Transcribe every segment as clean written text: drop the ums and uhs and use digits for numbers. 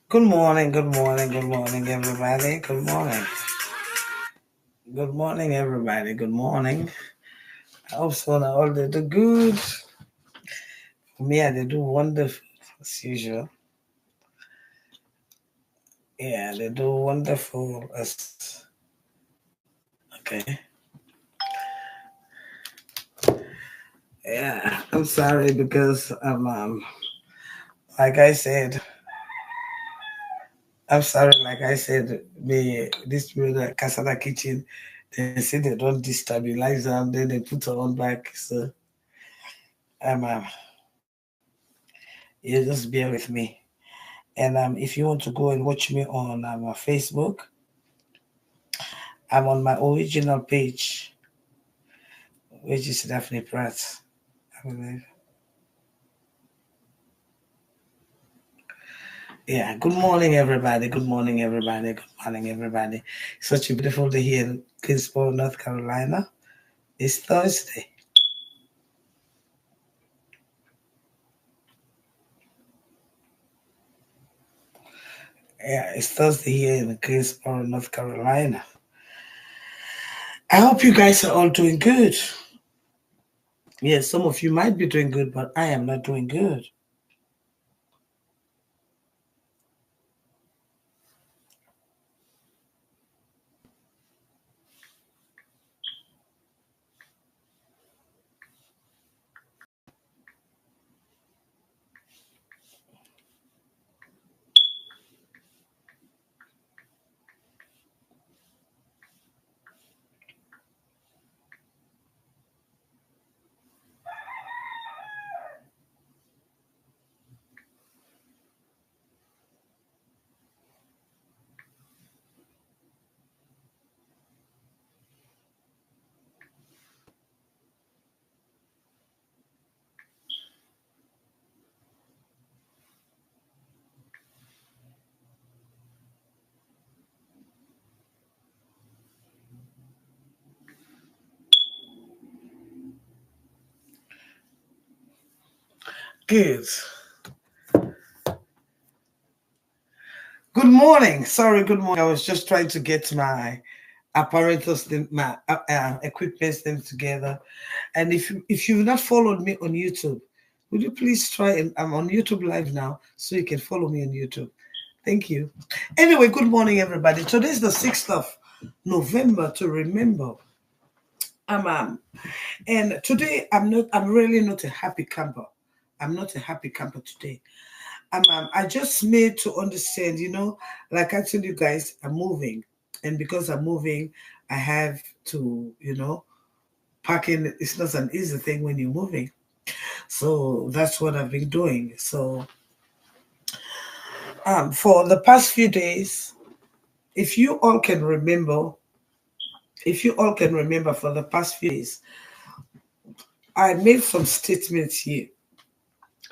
Good morning, good morning, good morning, everybody. Good morning. Good morning, everybody. Good morning. I hope so that all they do good. For me, they do wonderful as usual. Yeah, they do wonderful as okay. Yeah, I'm sorry because like I said, I'm sorry, like I said, this Casada kitchen, they say they don't destabilize them, then they put her on back. So um, you just bear with me. And if you want to go and watch me on Facebook, I'm on my original page, which is Daphne Pratt, I believe. Yeah, good morning, everybody. Good morning, everybody. Good morning, everybody. Such a beautiful day here in Greensboro, North Carolina. It's Thursday. Yeah, it's Thursday here in Greensboro, North Carolina. I hope you guys are all doing good. Yes, some of you might be doing good, but I am not doing good. Good. Good morning. Sorry, good morning. I was just trying to get my my equipment things together. And if you've not followed me on YouTube, would you please try and I'm on YouTube live now, so you can follow me on YouTube. Thank you. Anyway, good morning, everybody. Today is the 6th of November to remember. Um, and today I'm really not a happy camper. I'm not a happy camper today. I just made to understand, like I told you guys, I'm moving. And because I'm moving, I have to, packing. It's not an easy thing when you're moving. So that's what I've been doing. So for the past few days, if you all can remember, for the past few days, I made some statements here.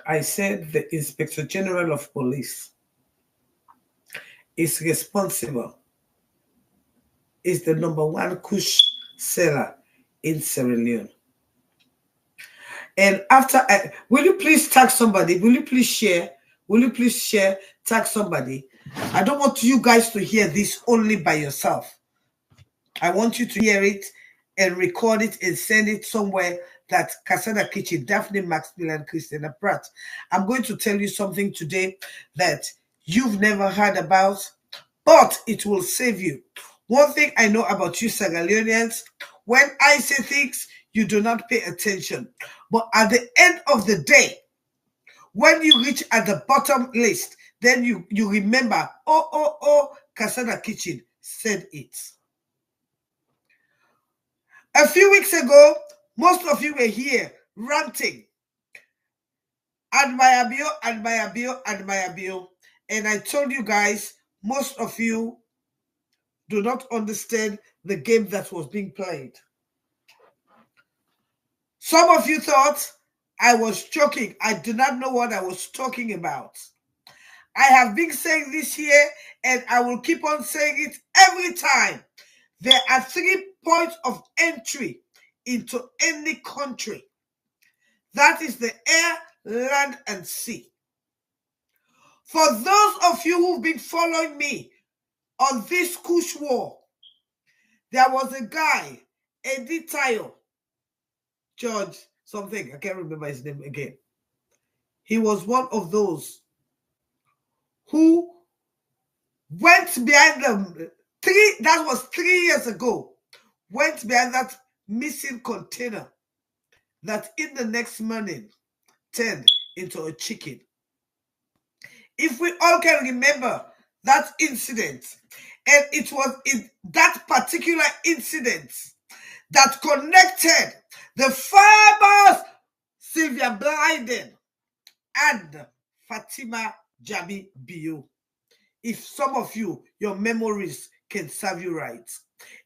I said the Inspector General of Police is responsible, is the number one kush seller in Sierra Leone. And will you please tag somebody? Will you please share? Will you please share, tag somebody? I don't want you guys to hear this only by yourself. I want you to hear it and record it and send it somewhere that Casada Kitchen, Daphne Maxwell, Christina Pratt. I'm going to tell you something today that you've never heard about, but it will save you. One thing I know about you Sierra Leoneans, when I say things, you do not pay attention. But at the end of the day, when you reach at the bottom list, then you remember, Casada Kitchen said it. A few weeks ago, most of you were here ranting, admire Bio, admire Bio, admire Bio. And I told you guys, most of you do not understand the game that was being played. Some of you thought I was joking. I did not know what I was talking about. I have been saying this here, and I will keep on saying it every time. There are 3 points of entry into any country. That is the air, land, and sea. For those of you who've been following me on this Kush war, there was a guy, Editayo, George something, I can't remember his name again. He was one of those who went behind them. That was 3 years ago. Went behind that missing container that in the next morning turned into a chicken. If we all can remember that incident, and it was in that particular incident that connected the famous Sylvia Blyden and Fatima Jabi Bio. If some of you, your memories can serve you right,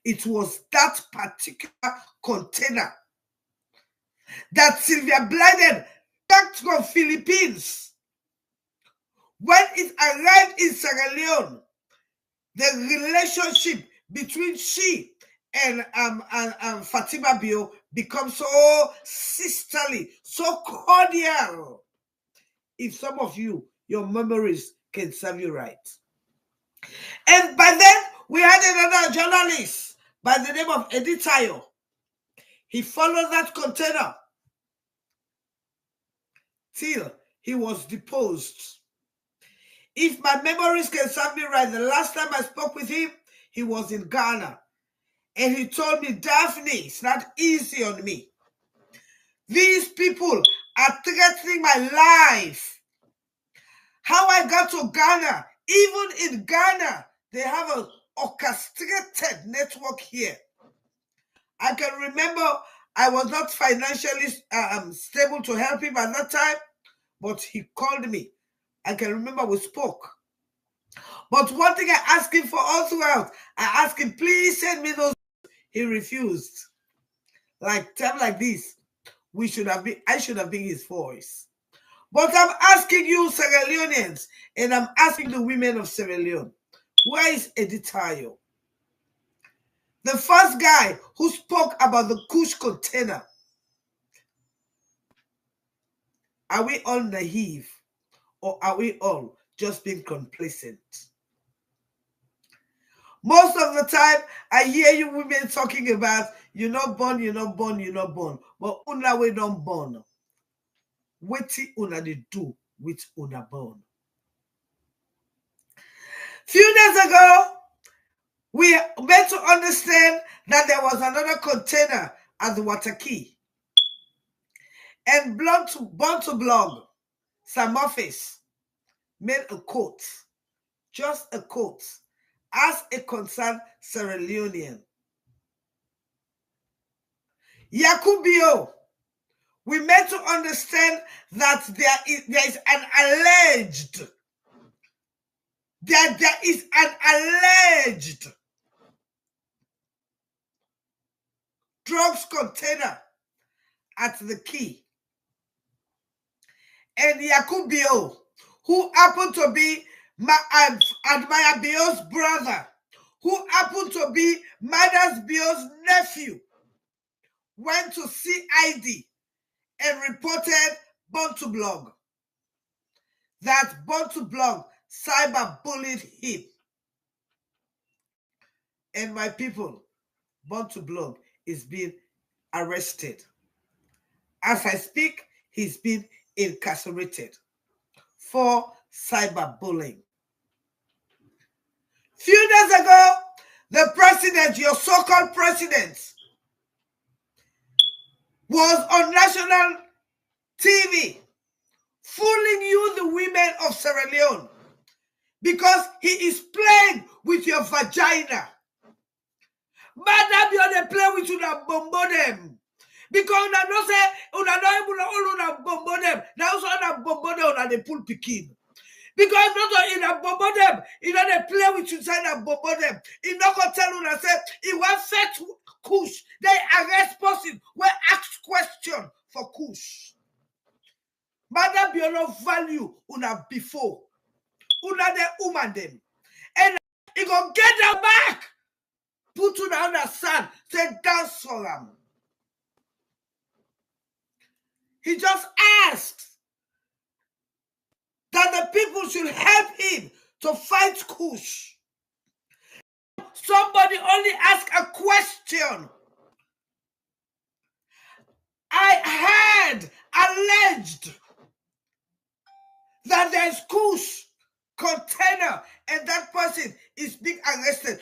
it was that particular container that Sylvia Blyden back from Philippines. When it arrived in Sierra Leone, the relationship between she and Fatima Bio becomes so sisterly, so cordial. If some of you, your memories can serve you right. And by then, we had another journalist by the name of Editayo. He followed that container till he was deposed. If my memories can serve me right, the last time I spoke with him, he was in Ghana. And he told me, Daphne, it's not easy on me. These people are threatening my life. How I got to Ghana, even in Ghana, they have an orchestrated network here. I can remember I was not financially stable to help him at that time, but he called me. I can remember we spoke. But one thing I asked him for all throughout, I asked him, please send me those. He refused. Like, time like this, I should have been his voice. But I'm asking you, Sierra Leoneans, and I'm asking the women of Sierra Leone, where is Editayo? The first guy who spoke about the Kush container. Are we all naive, or are we all just being complacent? Most of the time, I hear you women talking about, you're not born, you're not born, you're not born. But una we don't born. Wetin una dey do with una born? Few days ago, we meant to understand that there was another container at the water key. And Born to Blog, Sam Office, made a quote, just a quote, as a concerned Sierra Leonean. Yakubio, we meant to understand that there is an alleged drugs container at the key. And Yakubio, who happened to be Admire Bio's brother, who happened to be Madas Bio's nephew, went to CID and reported Born to Blog. That Born to Blog cyber bullied him. And my people, Born to Blog is being arrested. As I speak, he's been incarcerated for cyberbullying. Few days ago, the president, your so-called president, was on national TV fooling you, the women of Sierra Leone, because he is playing with your vagina. Madam, you play with you that bombo them. Because una no say, una no able to all una bombo them. Now so una bombo them una they pull pikin. Because not in a bombo them, you know they play with you inside a bombo them. He not gonna tell una say, he want fetch Kush. They arrest person, we ask question for Kush. Madam, you no value una before. Una the woman them. And he gonna get them back. Put you down the sand, say dance for them. He just asked that the people should help him to fight Kush. Somebody only ask a question. I heard, alleged, that there's Kush container and that person is being arrested.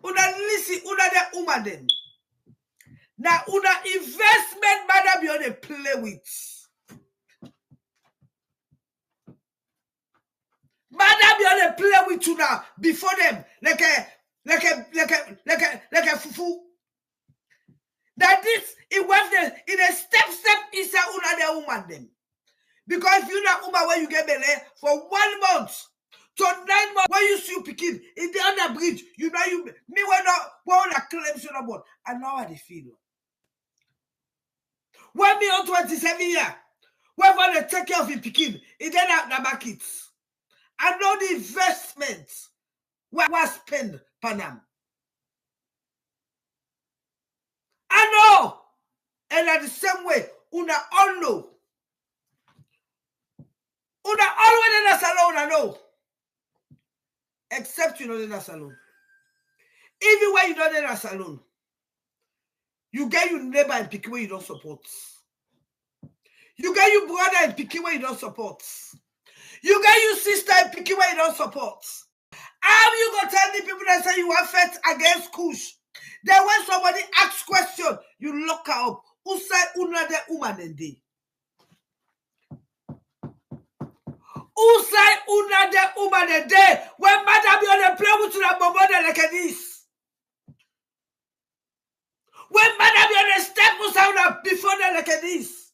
Una listen, una de umaden. Now, una investment matter be on a play with. Matter be on a play with you now before them, like a fufu. That this it was in a step is a una de woman them. Because you know woman when you get belay for 1 month to 9 months when you see you picking in the other bridge, you know you me when not claims you about and now how they feel. When me on 27 years, when they take care of the picking, it then have the markets. I know the investment was spent Panam. I know. And at the same way, una all know. Una always in a salon, I know. Except you know in a salon. Even when you don't in a salon, you get your neighbor and pick where you don't support. You get your brother and pick where you don't support. You get your sister and pick where you don't support. How you gonna tell the people that say you are fight against Kush? Then when somebody asks question, you lock her up. Who say una de woman day? Who say una de woman day? When madam be on the play with you bobo like this? When madam be on the step with sound before them like this?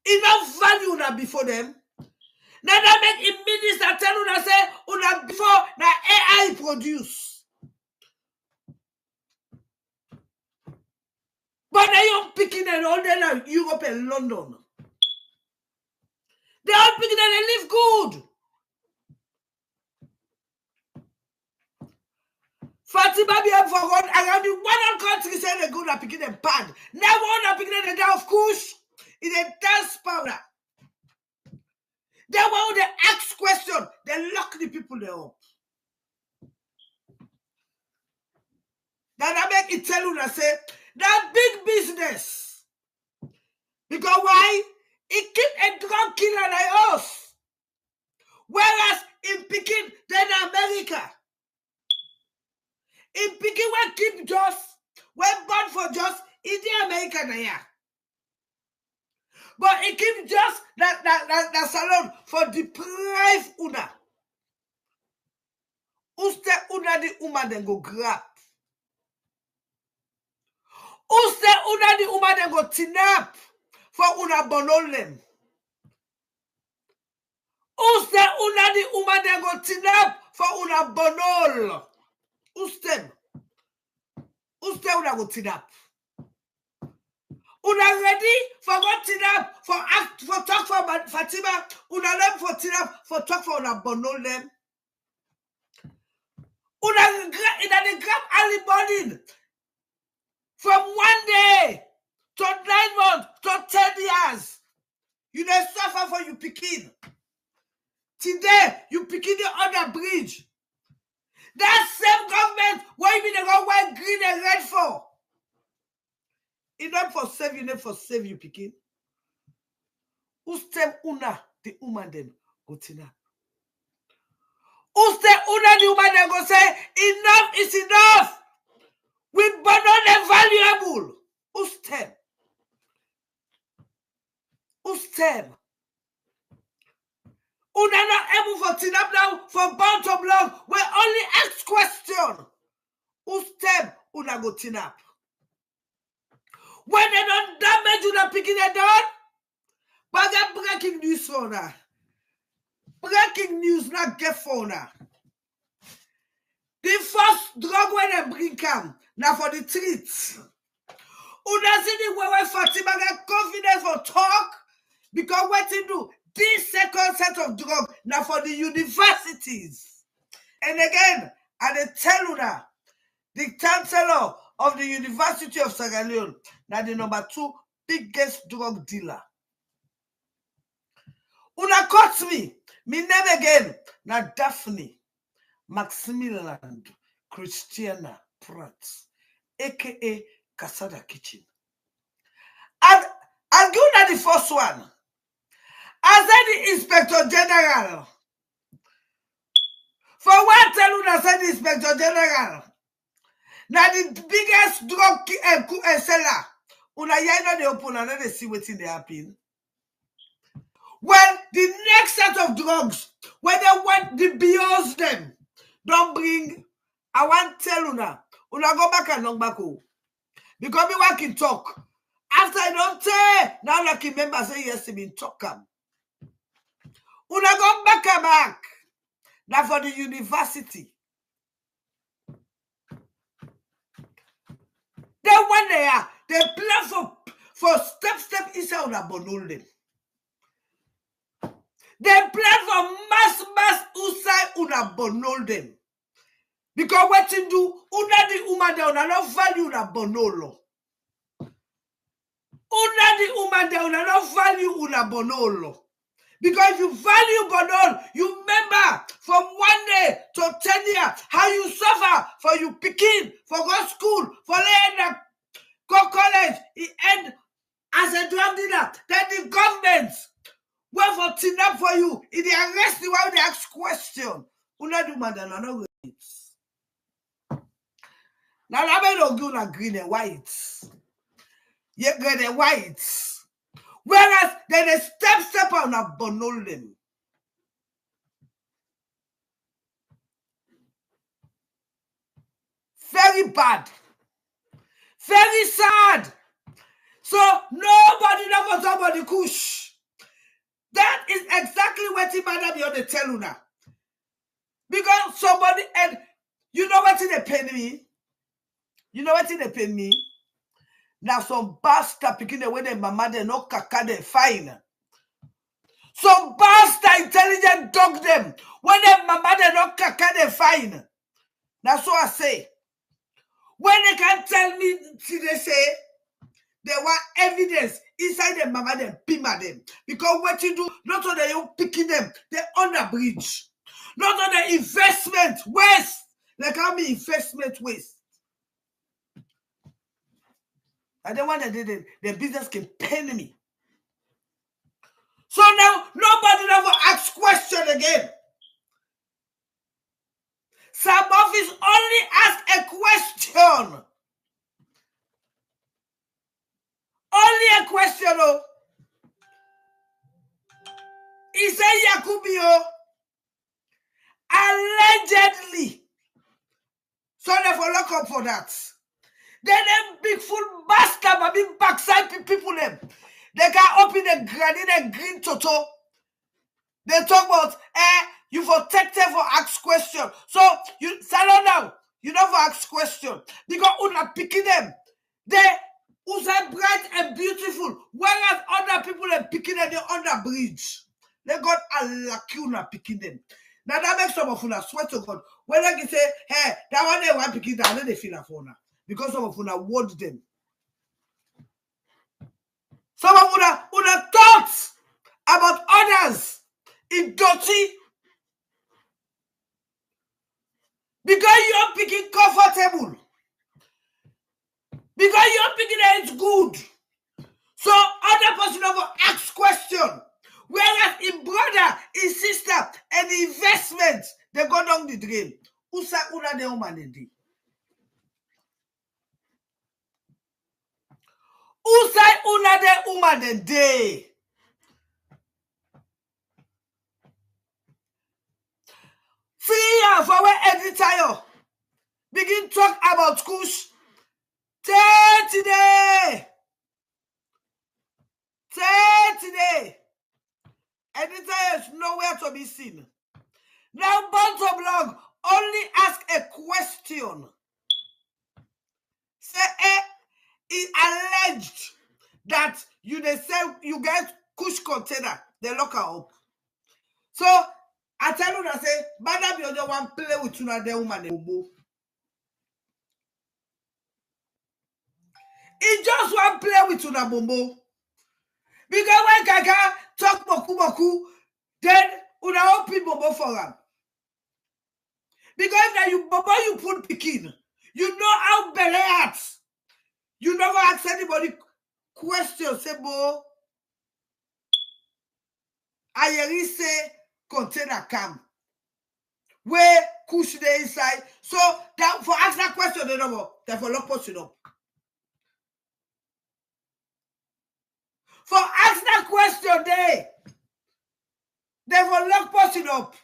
Enough value na before them. Now that make a minister tell una say una before na AI produce. But they don't picking and all day now Europe and London. They all picking and they live good. Fatima be for one around the one country say they go to picking them bad. Never want to picking the of Kush in a dance powder. They want to ask question, they lock the people there up. Then I make it tell you that say that big business. Because why? It keep a drug killer like us. Whereas in Peking, then America. In Peking, when keep just, when born for just, in the American here. But it keep just that salon for deprive una. Uste una the woman then go grab. Uste una the woman then go tinap for una bonolem. Uste una the woman then go tinap for una bonol. Uste una go tinap. Una ready for go tinap for talk for Fatima. Una lem for tinap for talk for una bonolem. Una in the grab early morning. From 1 day to 9 months to 10 years, you don't suffer for you picking. Today, you picking the other bridge. That same government, why you mean they go white, green, and red for? It's not for save you, not for save you picking. Who's them una the woman then go tina? Who's the una the woman then go say enough is enough? We burn on the valuable. Who's them? Who's them? Una not able for tin up now for bound to block. We only ask question. Who's them? Una go tin up. When they don't damage you, not picking it down. But that breaking news for now. Breaking news not get for now. The first drug when they bring come now for the treats. Una see the way Fatima get confidence for talk because what he do? This second set of drug now for the universities. And again, and they tell you that the chancellor of the University of Sierra Leone now the number 2 biggest drug dealer. Una caught me Me name again. Now Daphne Maximilian Christiana Pratt, aka Casada Kitchen. And I'll give you the first one. I said the Inspector General. For what tell you I said the Inspector General? Now the biggest drug seller. Una yai they open and they see what's in the happen. Well, the next set of drugs, when they want the beyond them, don't bring. I want tell una go back and long back home. Because me want to talk. After I don't tell, now like remember say yes to me talk am. Una go back and back. Now for the university. Then when they plan for step inside una bonol them. They plan for mass outside una bonol them. Because what you do, una di uma de una no value una bonolo. Una di uma de una no value una bonolo. Because if you value bonol, you remember from 1 day to 10 years how you suffer for you picking, for go school, for laying go college, it end as a drug dealer. Then the government went for tin up for you. If they arrest you while they ask question. Una do madana no wait. Now I don't go green and white. You get the white. Whereas then they step on a bonol them. Very bad. Very sad. So nobody never somebody kush. That is exactly what he might be on the tell you now. Because somebody, and you know what they pay me? You know what they pay me? Now some bastard picking the way their mama they no kaka they fine. Some bastard intelligent dog them. When their mama they no kaka they fine. That's what I say. When they can tell me, see they say, they want evidence inside the mama them, pima them. Because what you do, not only you picking them, they're on the bridge. Not on the investment waste. They call me investment waste. And the one that did it, the business can pay me. So now nobody never asks question again. Some office only ask a question. Only a question. Oh. He said Yakubio allegedly. So they for lock up for that. Then them big full bastard but big backside people them. They can open the granite green toto. They talk about you for protected for ask question. So you salon now. You never ask question. Because una picking them. They who's bright and beautiful. Whereas other people are picking them on the bridge. They got a lacuna picking them. Now that makes some of una swear to God. When I can say, hey, that one they want picking that, they feel for una. Because some of una word them. Some of una thoughts about others in dirty. Because you're picking comfortable. Because you're picking that it's good. So other person never ask question. Whereas in brother, in sister, and investment, they go down the drain. Usa una de woman di. Usa una de woman de. For where editor begin talk about kush. Today. Editor is nowhere to be seen. Now, Banto blog only ask a question. Say, it alleged that you they say you get kush container, they lock her up. So I tell you that say, Bada be the one play with you the woman. He just want play with you bombo. Because when Kaka talk boku, then Una open bobo for am. Because now you bobo you put pikin, you know how belle at. You never ask anybody question. Say, bo, Ayeri say container come. Where kush the inside. So that for ask that question, they know therefore lock person up. For ask that question, they will lock person up.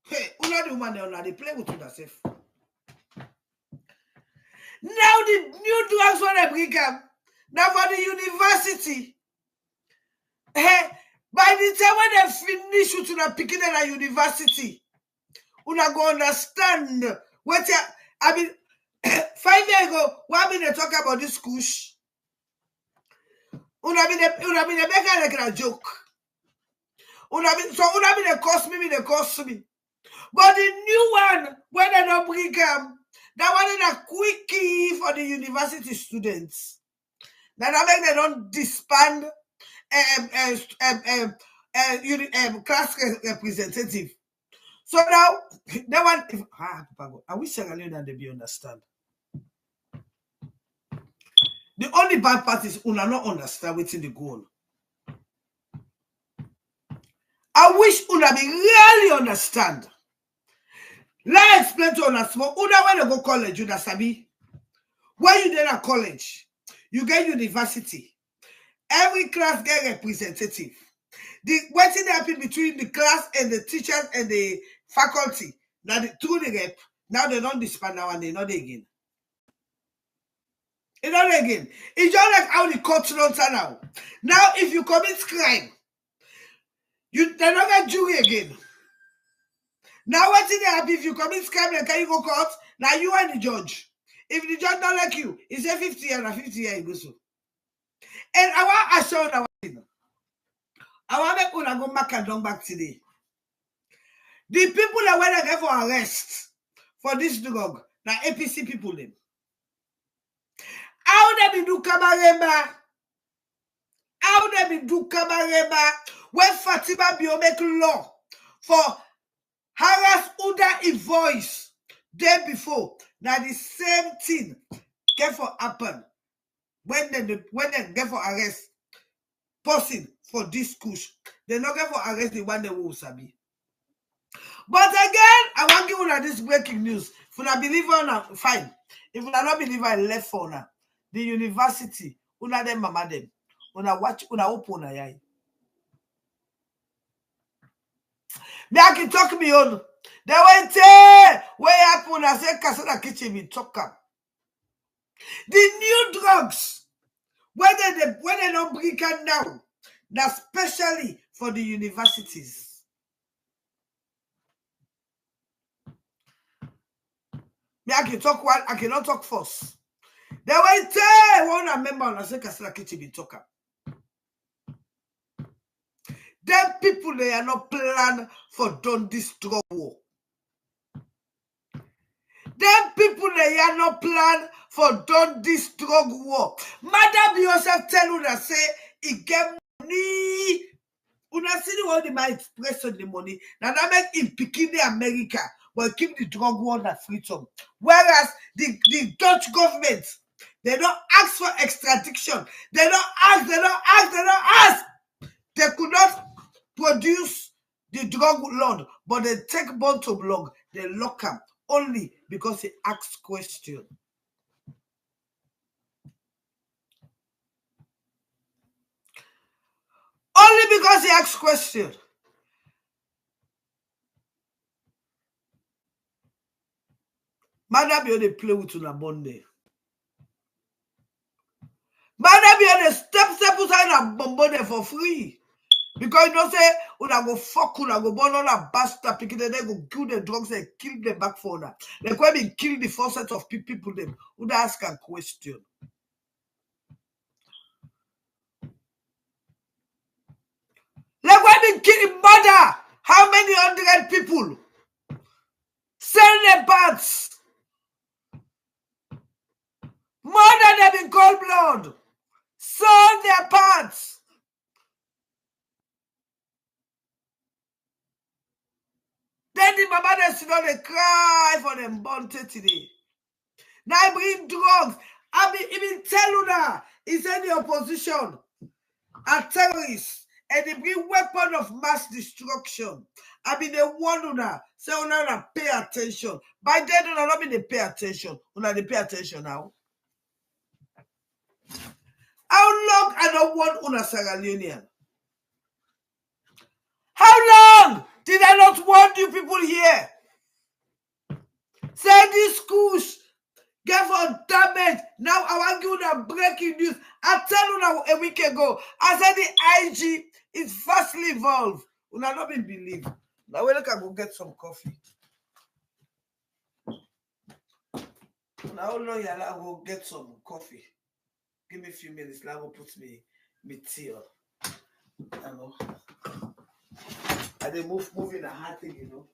Hey, una the woman they play with yourself. Now the new drugs want to bring up. Now for the university. Hey, by the time when they finish with the picking at the university, una go understand what I mean. 5 years ago, what they talk about this kush? Una been make like a joke. Una been they cost me, they cost me. But the new one, when they don't bring them, that one is a quickie for the university students. That I make they don't disband class representative. So now that one, I wish I knew that they be understand. The only bad part is una not understand what's in the goal. I wish una be really understand. Let's explain to una small. Una when you go college, you sabi. When you then at college, you get university. Every class get representative. What's in happen between the class and the teachers and the faculty? Now through the rep, now they don't disband now and they not again. It's not again. It's just like how the courts don't turn out. Now, if you commit crime, they're not going to jury again. Now, what's in there? If you commit crime, then can you go court? Now, you are the judge. If the judge don't like you, he say 50 years and 50 years, you go so. And I want to show you thing. I want to make una go back and back today. The people that went there for arrest for this drug, now APC people them. How they be do kabareba? How they be do kabareba? When Fatima Bio make law for harass Uda in voice day before. Now the same thing get for happen when they get for arrest person for this kush. They not get for arrest the one they will sabi. But again, I want to give you this breaking news. If you not believe on fine. If you not believe I left for now, the university, una them mama them, una watch, una open una eye. Me I can talk me on. They went where happen I say Casada kitchen me talk up. The new drugs, when they don't bring it down, that's especially for the universities. Me I can talk one, I cannot talk first. They went one member on I say Casada kitchen me talk up. Them people they are not plan for done this drug war. Them people they are not plan for done this drug war. Madam yourself tell you that say it get money. Una see the one they might express on the money. Now that make in picking the America but keep the drug war that freedom. Whereas the Dutch government, they don't ask for extradition. They don't ask. They could not produce the drug lord, but they take bond to blog, they lock him only because he asks question. Only because he asks question. Madam, you they play with una bonde. Madam, you they step inside a bonde for free. Because you don't say, una go fuck, una go burn all a bastard, because they go kill the drugs and kill them back for that. They go be kill the first set of people them who ask a question. Like when they kill murder, how many 100 people? Sell their parts. Murder them in cold blood. Sell their parts. Let the mama that sit down and cry for them bunted today. Now I bring drugs. I mean, even tell you that it's in the opposition are terrorists and they bring weapon of mass destruction. I mean, they want to say, "Una pay attention." By then, una not mean they pay attention. Una they pay attention now. How long I don't want una Sierra Leonean? How long did I not want you people here? Say this schools get for damage. Now I want you to breaking news. I tell you now a week ago. I said the IG is vastly evolved. Una not been believe. Now we look at go get some coffee. Now long you go get some coffee. Give me a few minutes. Now go put me tea on. I know. And they moving a hard thing, you know.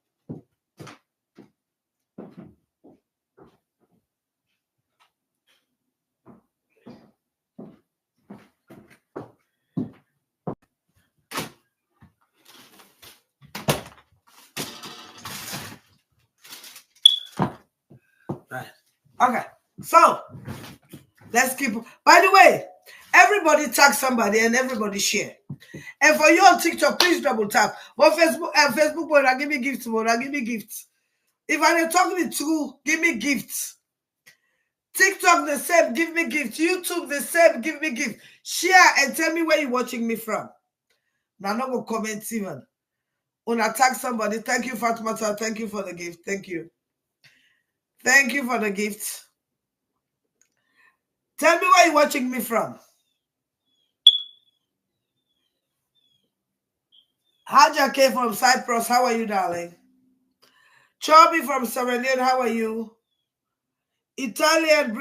Right. Okay. So let's keep. By the way, everybody tag somebody and everybody share. And for you on TikTok, please double tap. But Facebook, boy, give me gifts, boy, give me gifts. If I didn't talk the truth, give me gifts. TikTok the same, give me gifts. YouTube the same, give me gifts. Share and tell me where you're watching me from. Now, not go comment even. When I tag somebody, thank you, Fatmata. Thank you for the gift. Thank you. Thank you for the gift. Tell me where you're watching me from. Haja K from Cyprus, how are you, darling? Chubby from Sierra Leone, how are you? Italian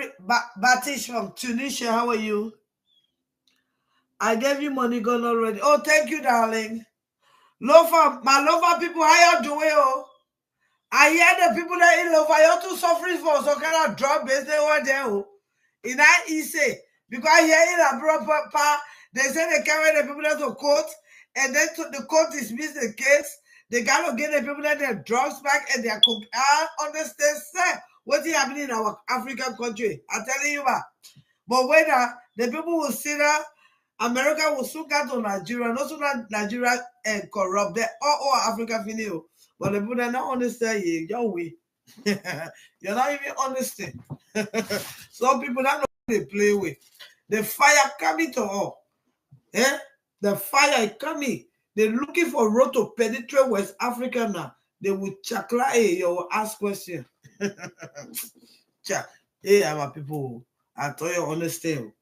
Batish from Tunisia, how are you? I gave you money gone already. Oh, thank you, darling. Lofa, my Lofa people, how you doing? Oh, I hear the people that in Lofa, you're too suffering for so kind of drop base they were there. Oh, in that easy because I hear in a proper part, they say they carry the people to court, and then the court dismiss the case. They gotta get the people that their drugs back and their cook. I understand, sir. What's happening in our African country? I'm telling you that. But whether the people will see that America will soon get to Nigeria, not so that Nigeria and corrupt. They all Africa feel. But the people that don't understand you, you're we. You're not even understand. Some people that know they play with. The fire coming to all. Eh? The fire is coming. They're looking for road to penetrate West Africa now. They will chakla you will ask questions. Hey, our people. I thought you understand.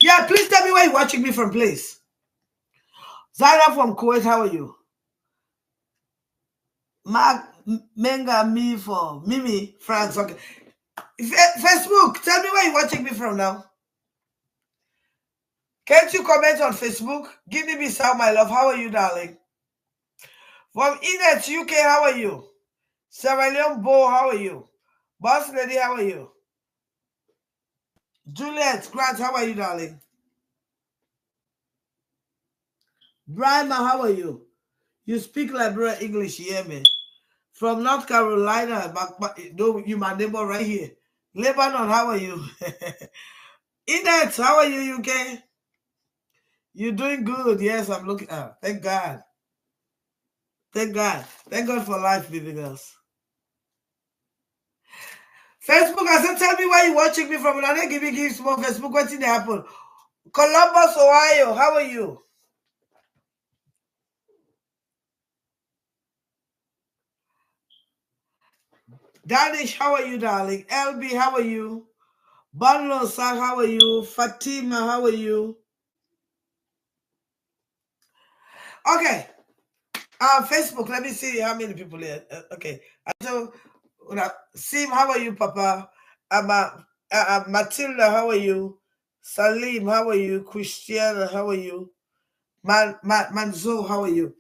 Yeah, please tell me where you're watching me from, please. Zara from Kuwait, how are you? Mark Menga me for Mimi France. Okay. Facebook, tell me where you're watching me from now. Can't you comment on Facebook? Give me some, my love. How are you, darling? From Inet, UK, how are you? Sierra Leone Bo, how are you? Boss Lady, how are you? Juliet Grant, how are you, darling? Brian, how are you? You speak like bro English, you hear me? From North Carolina, you my neighbor right here. Lebanon, how are you? Inet, how are you, UK? You're doing good. Yes, I'm looking. Thank God. Thank God. Thank God for life, baby girls. Facebook, I said, tell me where you're watching me from. And I didn't give you gifts for Facebook. What's in the happen? Columbus, Ohio, how are you? Danish, how are you, darling? LB, how are you? Banlo Sang, how are you? Fatima, how are you? Okay. Facebook, let me see how many people here. Okay. So, Sim, how are you, Papa? Matilda, how are you? Salim, how are you? Christiana, how are you? Manzo, how are you?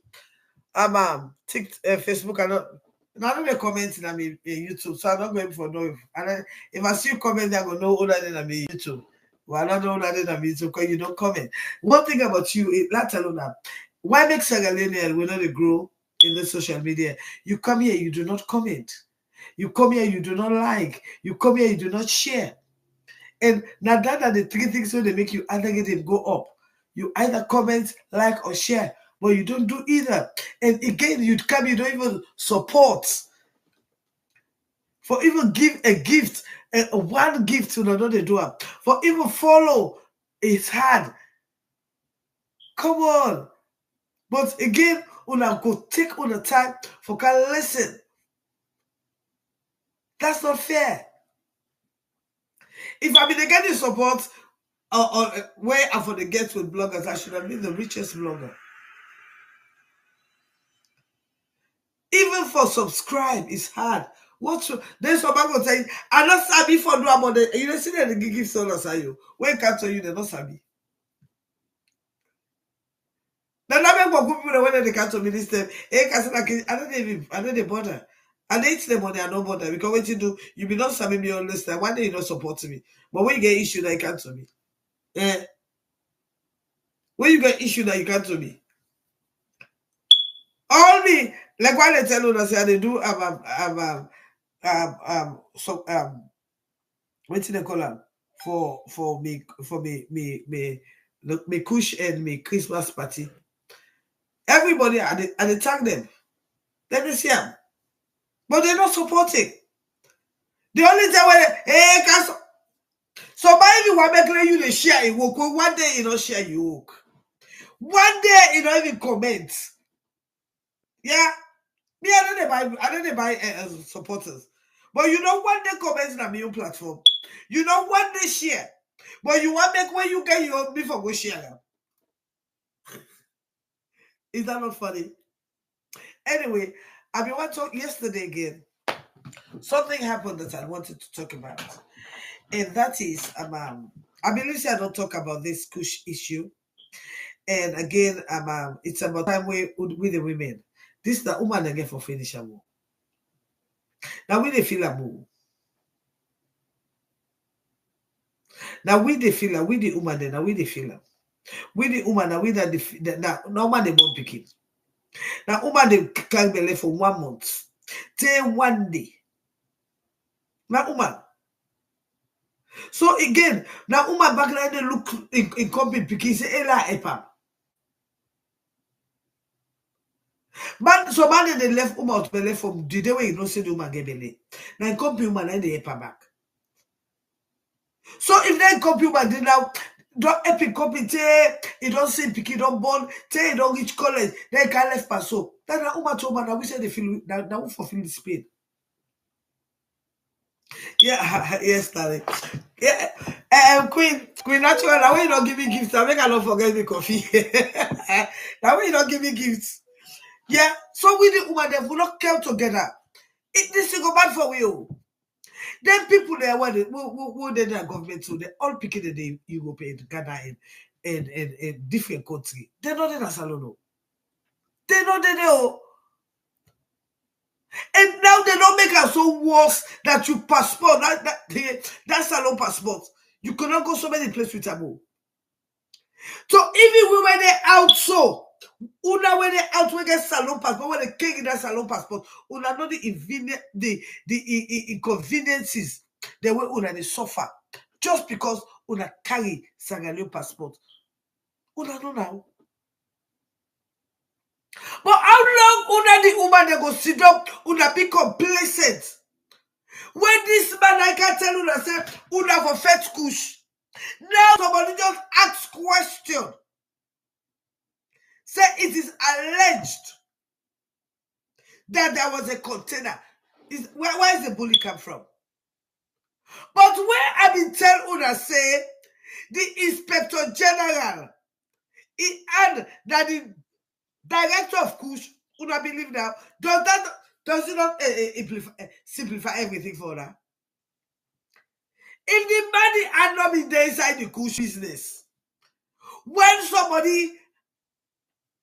Facebook, I don't comment on me YouTube, so I'm not going for no. And if I see you comment, I'm gonna know older than me YouTube. Well, I don't know older than me YouTube because you don't comment. One thing about you, let alone that. Why make Sierra Leone we know they grow in the social media. You come here, you do not comment. You come here, you do not like. You come here, you do not share. And now that are the three things where they make you either get it go up. You either comment, like, or share, but you don't do either. And again, you come, you don't even support. For even give a gift, one gift to another do it. For even follow, it's hard. Come on. But again, una go take on the time for can listen. That's not fair. If I been getting support or where I for the get with bloggers, I should have been the richest blogger. Even for subscribe, it's hard. There's some people saying, I not sabi for do about the you don't see that the give solos are you. When it comes to you, they're not sabi. Now make for good people when they come to me this time. Hey, Casada, I don't bother. And they eat the money, I don't bother. Because what you do, you be not sabi me all this time. One day you don't support me. But when you get issue that you come to me. Eh? When you get issue that you come to me. All me, like why they tell you that say they do what they call them for me kush and me Christmas party. Everybody and they tag them. Let me see them. But they're not supporting. The only time when hey cancel. So by you want make you they share it work. One day you don't share you work. One day you don't even comment. Yeah. Me, I don't buy supporters. But you know what they comment on my own platform. You know what they share. But you want make where you get your before go share them. Is that not funny? Anyway, I mean what talk yesterday again. Something happened that I wanted to talk about. And that is I believe I don't talk about this kush issue. And again, it's about time with the women. This is the woman again for finish a war. Now we they feel a move. Now we the feel we the woman then now we the feel we the woman now we that the now normal they won't pick it. Now woman they can be left for 1 month. Till one day. Now woman. So again, now woman back like they look in company picking say ela epa. Man so man they left woman out belly from the day where you don't see the woman get belly. Now in company woman and they epa back. So if they company woman did now don't epic copy it don't say picky don't born it don't reach college they can left pass so that na woman to woman we say they feel that we fulfill the pain. Yeah, yes, darling. Yeah, Queen Natural. Now when you don't give me gifts, I make I not forget me coffee. Now when you don't give me gifts, yeah. So we the woman they will not come together. This is go bad for you. Then people there who they their government too, they all picking the day European Ghana in different country. They're not in a salon. They're not there. And now they don't make us so worse that you passport that salon passport. You cannot go so many places with a move. So even we were there out so una when they out we get salon passport when they king in that salon passport, una know the inconveniences the way una they suffer just because una carry Sangaleo passport. Una know now. But how long una the woman they go sit up, una be complacent? When this man I can tell una say una for fetch kush. Now somebody just ask question. Say it is alleged that there was a container. Where is the bully come from? But where I been tell una say the Inspector General and that the Director of Kush, una believe now, does it not simplify everything for her? If the money had not been there inside the Kush business, when somebody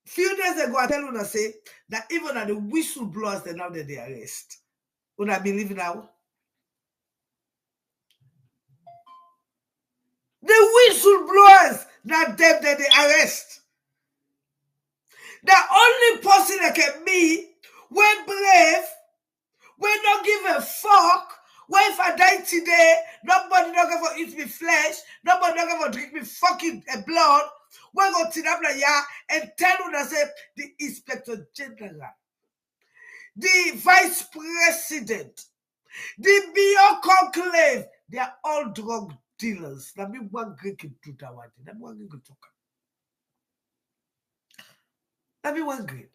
few days ago I tell una say that even at the whistleblowers they now that they arrest. Una believe now? The whistleblowers now them that they arrest. The only person that can be we're brave, we don't give a fuck. What if I die today? Nobody not gonna eat me flesh, nobody not gonna drink me fucking blood. We're going to up and tell you that say the Inspector General, the Vice President, the Bio Conclave, they are all drug dealers. Let me one Greek to that one. Let me one Greek to talk. Let me one Greek.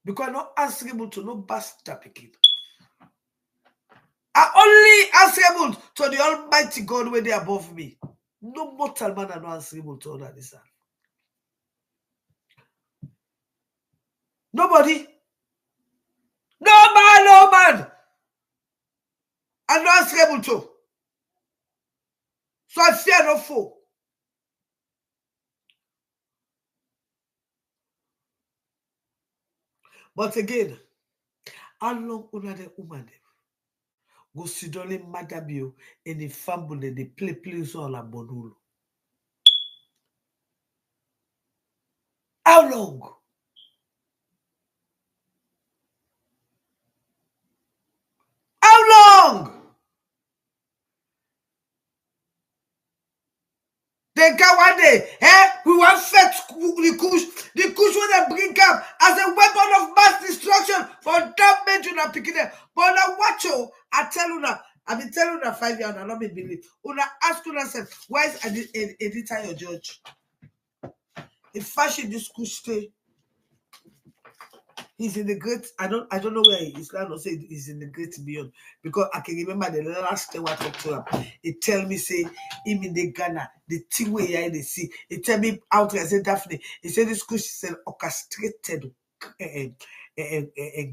Because I'm not answerable to no bastard picking. I only answerable to the Almighty God when they are above me. No mortal man are not answerable to all that this. Nobody. No man. I'm not answerable to. So I fear no foe. But again, how long una the woman go sit down in Madabio and the family they play on la bonulu? How long? How long? They got one day, we want fetch the kush when they bring up as a weapon of mass destruction for damage you not picking them. But now watch you, I tell you now, I've been telling you that 5 years and I don't believe. Una ask yourself, why is editor your judge? If fashion this kush stay, he's in the great. I don't know where he is. Now say he's in the great beyond because I can remember the last time I talked to him. He tell me say him in the Ghana the thing where I they see. He tell me out I said Daphne. He said this kush is an orchestrated a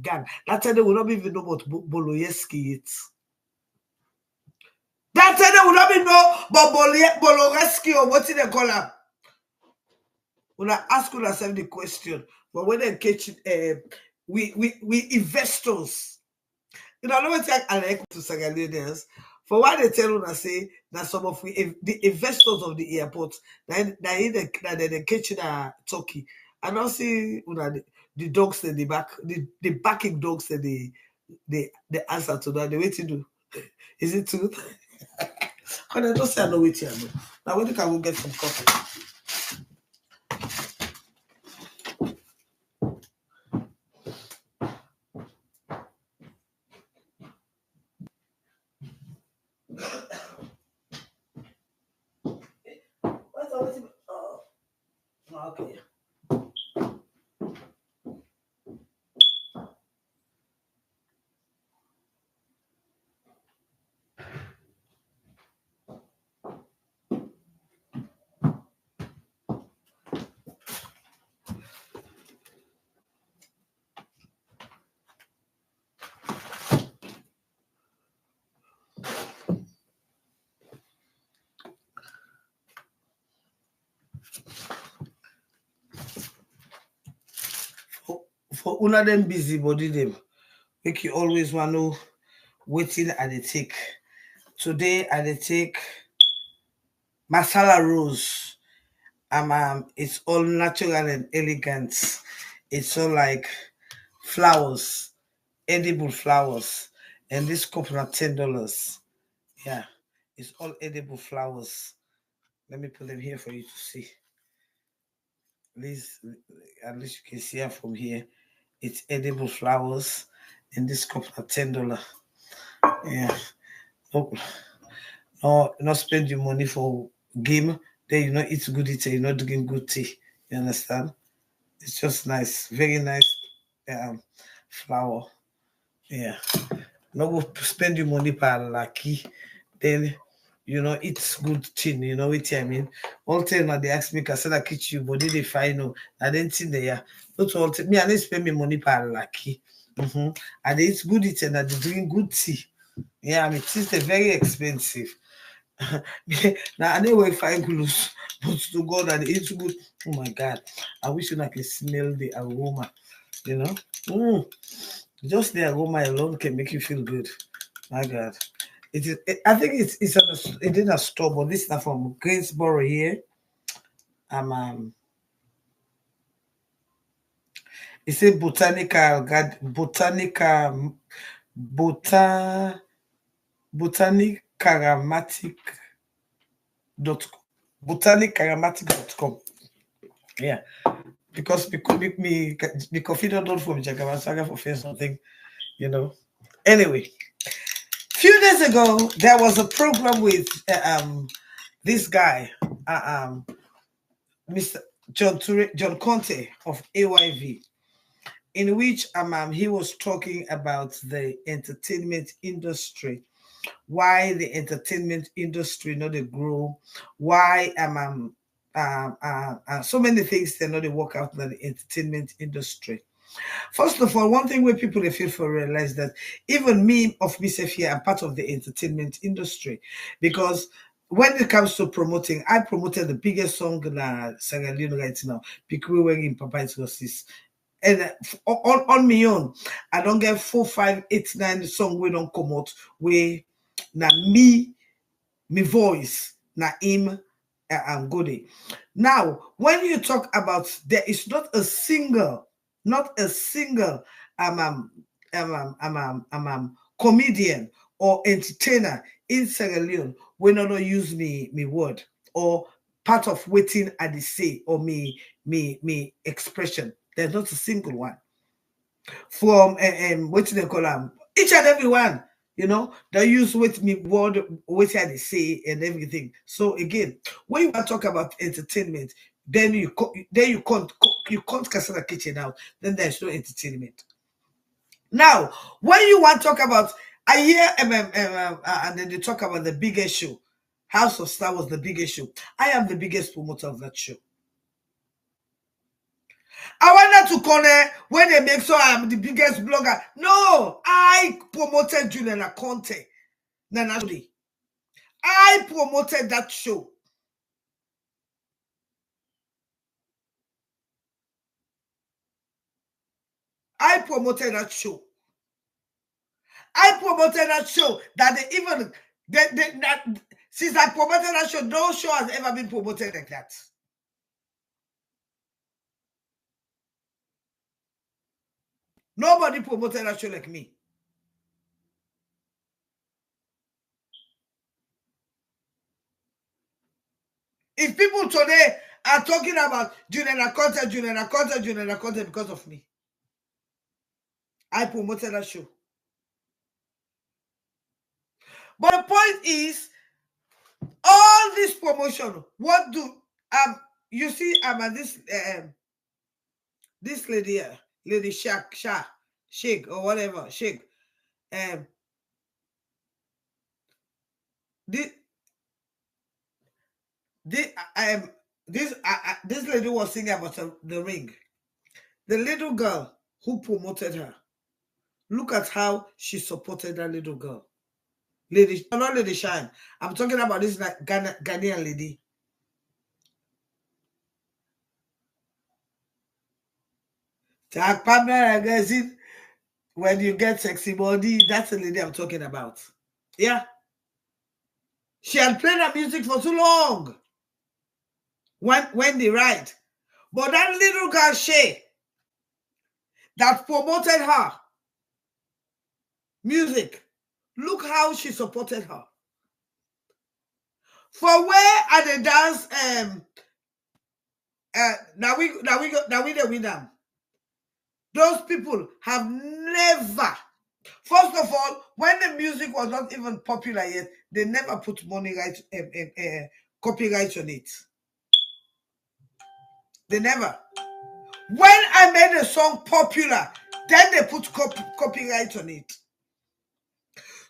gang. That time they will not even know what Boloyeski is. That time they will not even know about Boloyeski or what they call him. When I ask yourself the question, but when they catch we investors. You know, I don't think I like to Sagalians. For what they tell us, say that some of the investors of the airport, that they catch the turkey. And I see the dogs in the back, the backing dogs that the answer to that. They wait to do. Is it true? Because I don't say I know what you know. Now when you can go get some coffee. Okay. For una them busy body them, make you always want to know waiting at the take. Today at the take masala rose. It's all natural and elegant. It's all like flowers, edible flowers. And this cup is $10. Yeah, it's all edible flowers. Let me put them here for you to see. At least you can see it from here. It's edible flowers, and this cup is $10. Yeah. No, not spend your money for game. Then you not eat good tea, you're not drinking good tea. You understand? It's just nice, very nice flower. Yeah. Not go spend your money per lucky. Then it's good thing, what I mean. All time now they ask me, Casada kitch you, but they find no. I didn't think they are. Not all time. Me, I didn't spend my money per lucky. And it's good eating and they drink good tea. Yeah, I mean it's very expensive. Now I know where find clothes, but to God that it's good. Oh my God, I wish I could smell the aroma. Just the aroma alone can make you feel good. My God, it is. I think it in a store, but this is not from Greensboro here. It's a botanical bota botanicaramatic dot botanicaramatic.com. Yeah, because me confident not from Jagabasaga for face something, you know. Anyway, few days ago there was a program with this guy, Mr. John Conte of AYV, in which he was talking about the entertainment industry, why the entertainment industry not they grow, why so many things they not they work out in the entertainment industry. First of all, one thing where people they feel for realize that even me of myself here, I'm part of the entertainment industry, because when it comes to promoting, I promoted the biggest song in Sierra Leone right now, Pikwe wearing Papa It. And on my own, I don't get 4, 5, 8, 9 song we don't come out where na me voice na him good. Now, when you talk about, there is not a single um, um, comedian or entertainer in Sierra Leone will not use me word or part of waiting at the say or me expression. There's not a single one from what they call them, each and every one. They use with me word what they say and everything. So again, when you want to talk about entertainment, then you can't Casada kitchen out. Then there's no entertainment. Now, when you want to talk about, I hear and then they talk about the biggest show. House of Star was the biggest show. I am the biggest promoter of that show. I want to corner when they make so I'm the biggest blogger. No, I promoted Julian Conte. Naturally, I promoted that show. I promoted that show. I promoted that show that they even that since I promoted that show, no show has ever been promoted like that. Nobody promoted that show like me. If people today are talking about Julian Conte because of me, I promoted that show. But the point is, all this promotion, what do you see this lady here, Lady Shake or whatever, Shake. This this this lady was singing about the ring. The little girl who promoted her. Look at how she supported that little girl. Lady, not Lady Shine. I'm talking about this Ghanaian lady. Jack Pamela magazine. When you get sexy body, that's the lady I'm talking about. Yeah. She had played her music for too long. When they write. But that little girl, Shay, that promoted her music, look how she supported her. For where at the dance, now we the winner. Those people have never, first of all, when the music was not even popular yet, they never put money right, copyright on it. They never. When I made a song popular, then they put copyright on it.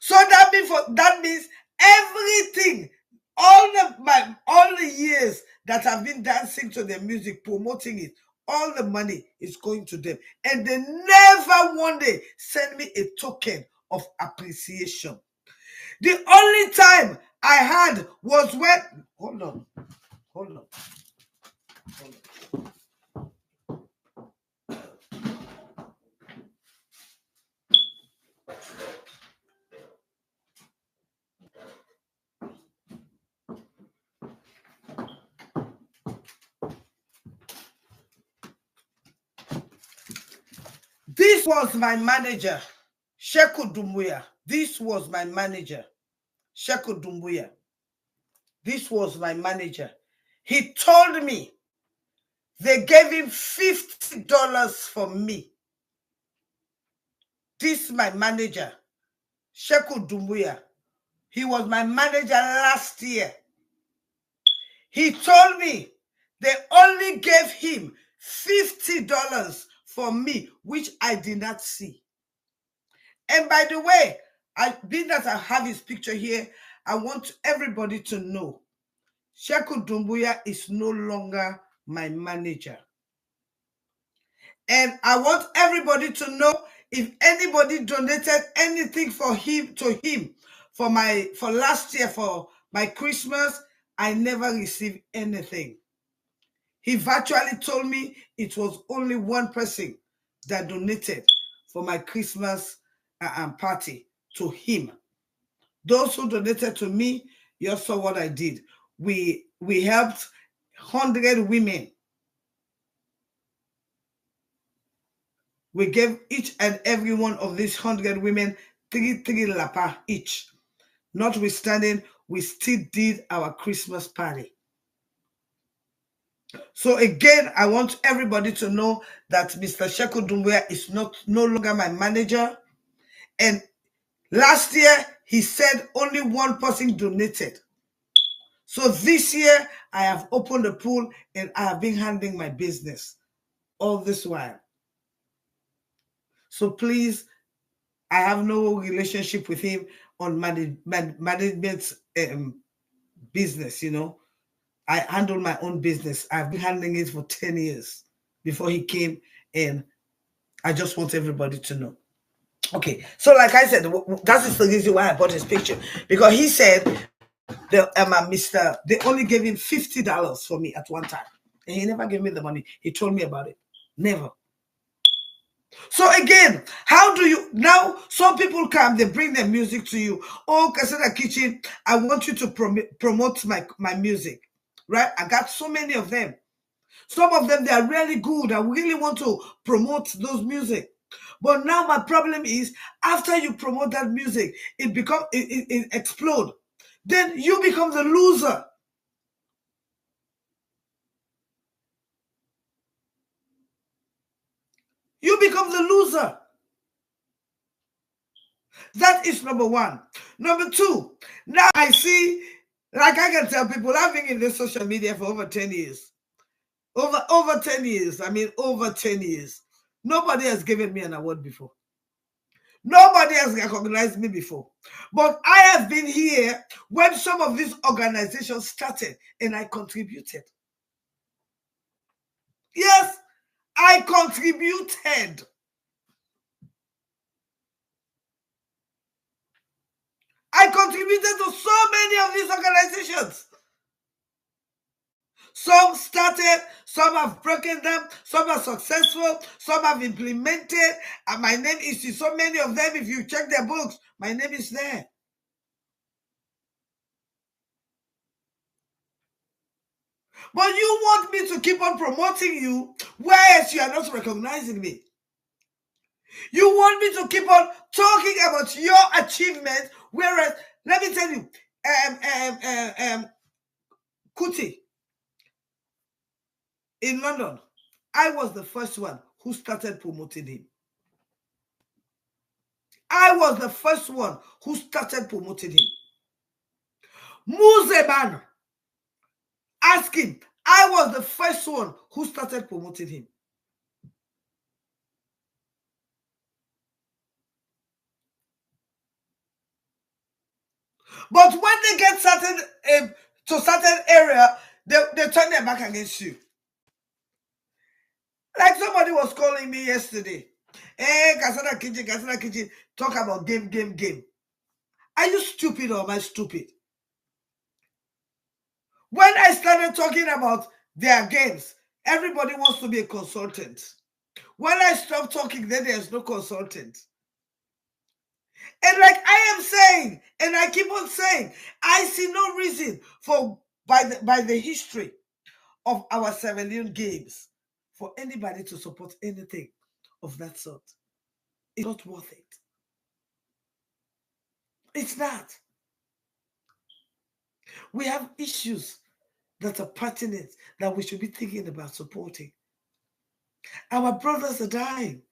So that means everything, all the years that I've been dancing to their music, promoting it, all the money is going to them. And they never one day send me a token of appreciation. The only time I had was when, hold on. was my manager, Sheku Dumbuya. This was my manager, Sheku Dumbuya. This was my manager. He told me they gave him $50 for me. This is my manager, Sheku Dumbuya. He was my manager last year. He told me they only gave him $50 for me, which I did not see. And by the way, being that I have his picture here, I want everybody to know Sheku Dumbuya is no longer my manager. And I want everybody to know, if anybody donated anything for him for last year for my Christmas, I never received anything. He virtually told me it was only one person that donated for my Christmas party to him. Those who donated to me, you saw what I did. We helped 100 women. We gave each and every one of these 100 women three lapa each. Notwithstanding, we still did our Christmas party. So again, I want everybody to know that Mr. Sheku Dumbuya is no longer my manager. And last year, he said only one person donated. So this year, I have opened the pool and I have been handling my business all this while. So please, I have no relationship with him on management business, you know. I handle my own business. I've been handling it for 10 years before he came, and I just want everybody to know. Okay, so like I said, that is the reason why I bought his picture, because he said they only gave him $50 for me at one time, and he never gave me the money. He told me about it. Never. So again, how do you now? Some people come, they bring their music to you. Oh, Casada Kitchen, I want you to promote my music, right? I got so many of them. Some of them, they are really good. I really want to promote those music. But now my problem is, after you promote that music, it explode. Then you become the loser. You become the loser. That is number one. Number two, now I see, like I can tell people, I've been in this social media for over 10 years. Over 10 years. I mean, over 10 years. Nobody has given me an award before. Nobody has recognized me before. But I have been here when some of these organizations started, and I contributed. Yes, I contributed. I contributed to so many of these organizations. Some started, some have broken them, some are successful, some have implemented, and my name is in so many of them. If you check their books, my name is there. But you want me to keep on promoting you, whereas you are not recognizing me. You want me to keep on talking about your achievements, whereas, let me tell you, Kuti in London, I was the first one who started promoting him. I was the first one who started promoting him. Muzeban, ask him. I was the first one who started promoting him. But when they get to certain area, they turn their back against you. Like somebody was calling me yesterday. Hey, Casada Kitchen, talk about game. Are you stupid or am I stupid? When I started talking about their games, everybody wants to be a consultant. When I stop talking, then there's no consultant. And like I am saying, and I keep on saying, I see no reason by the history of our Sierra Leone games for anybody to support anything of that sort. It's not worth it. It's not. We have issues that are pertinent that we should be thinking about supporting. Our brothers are dying.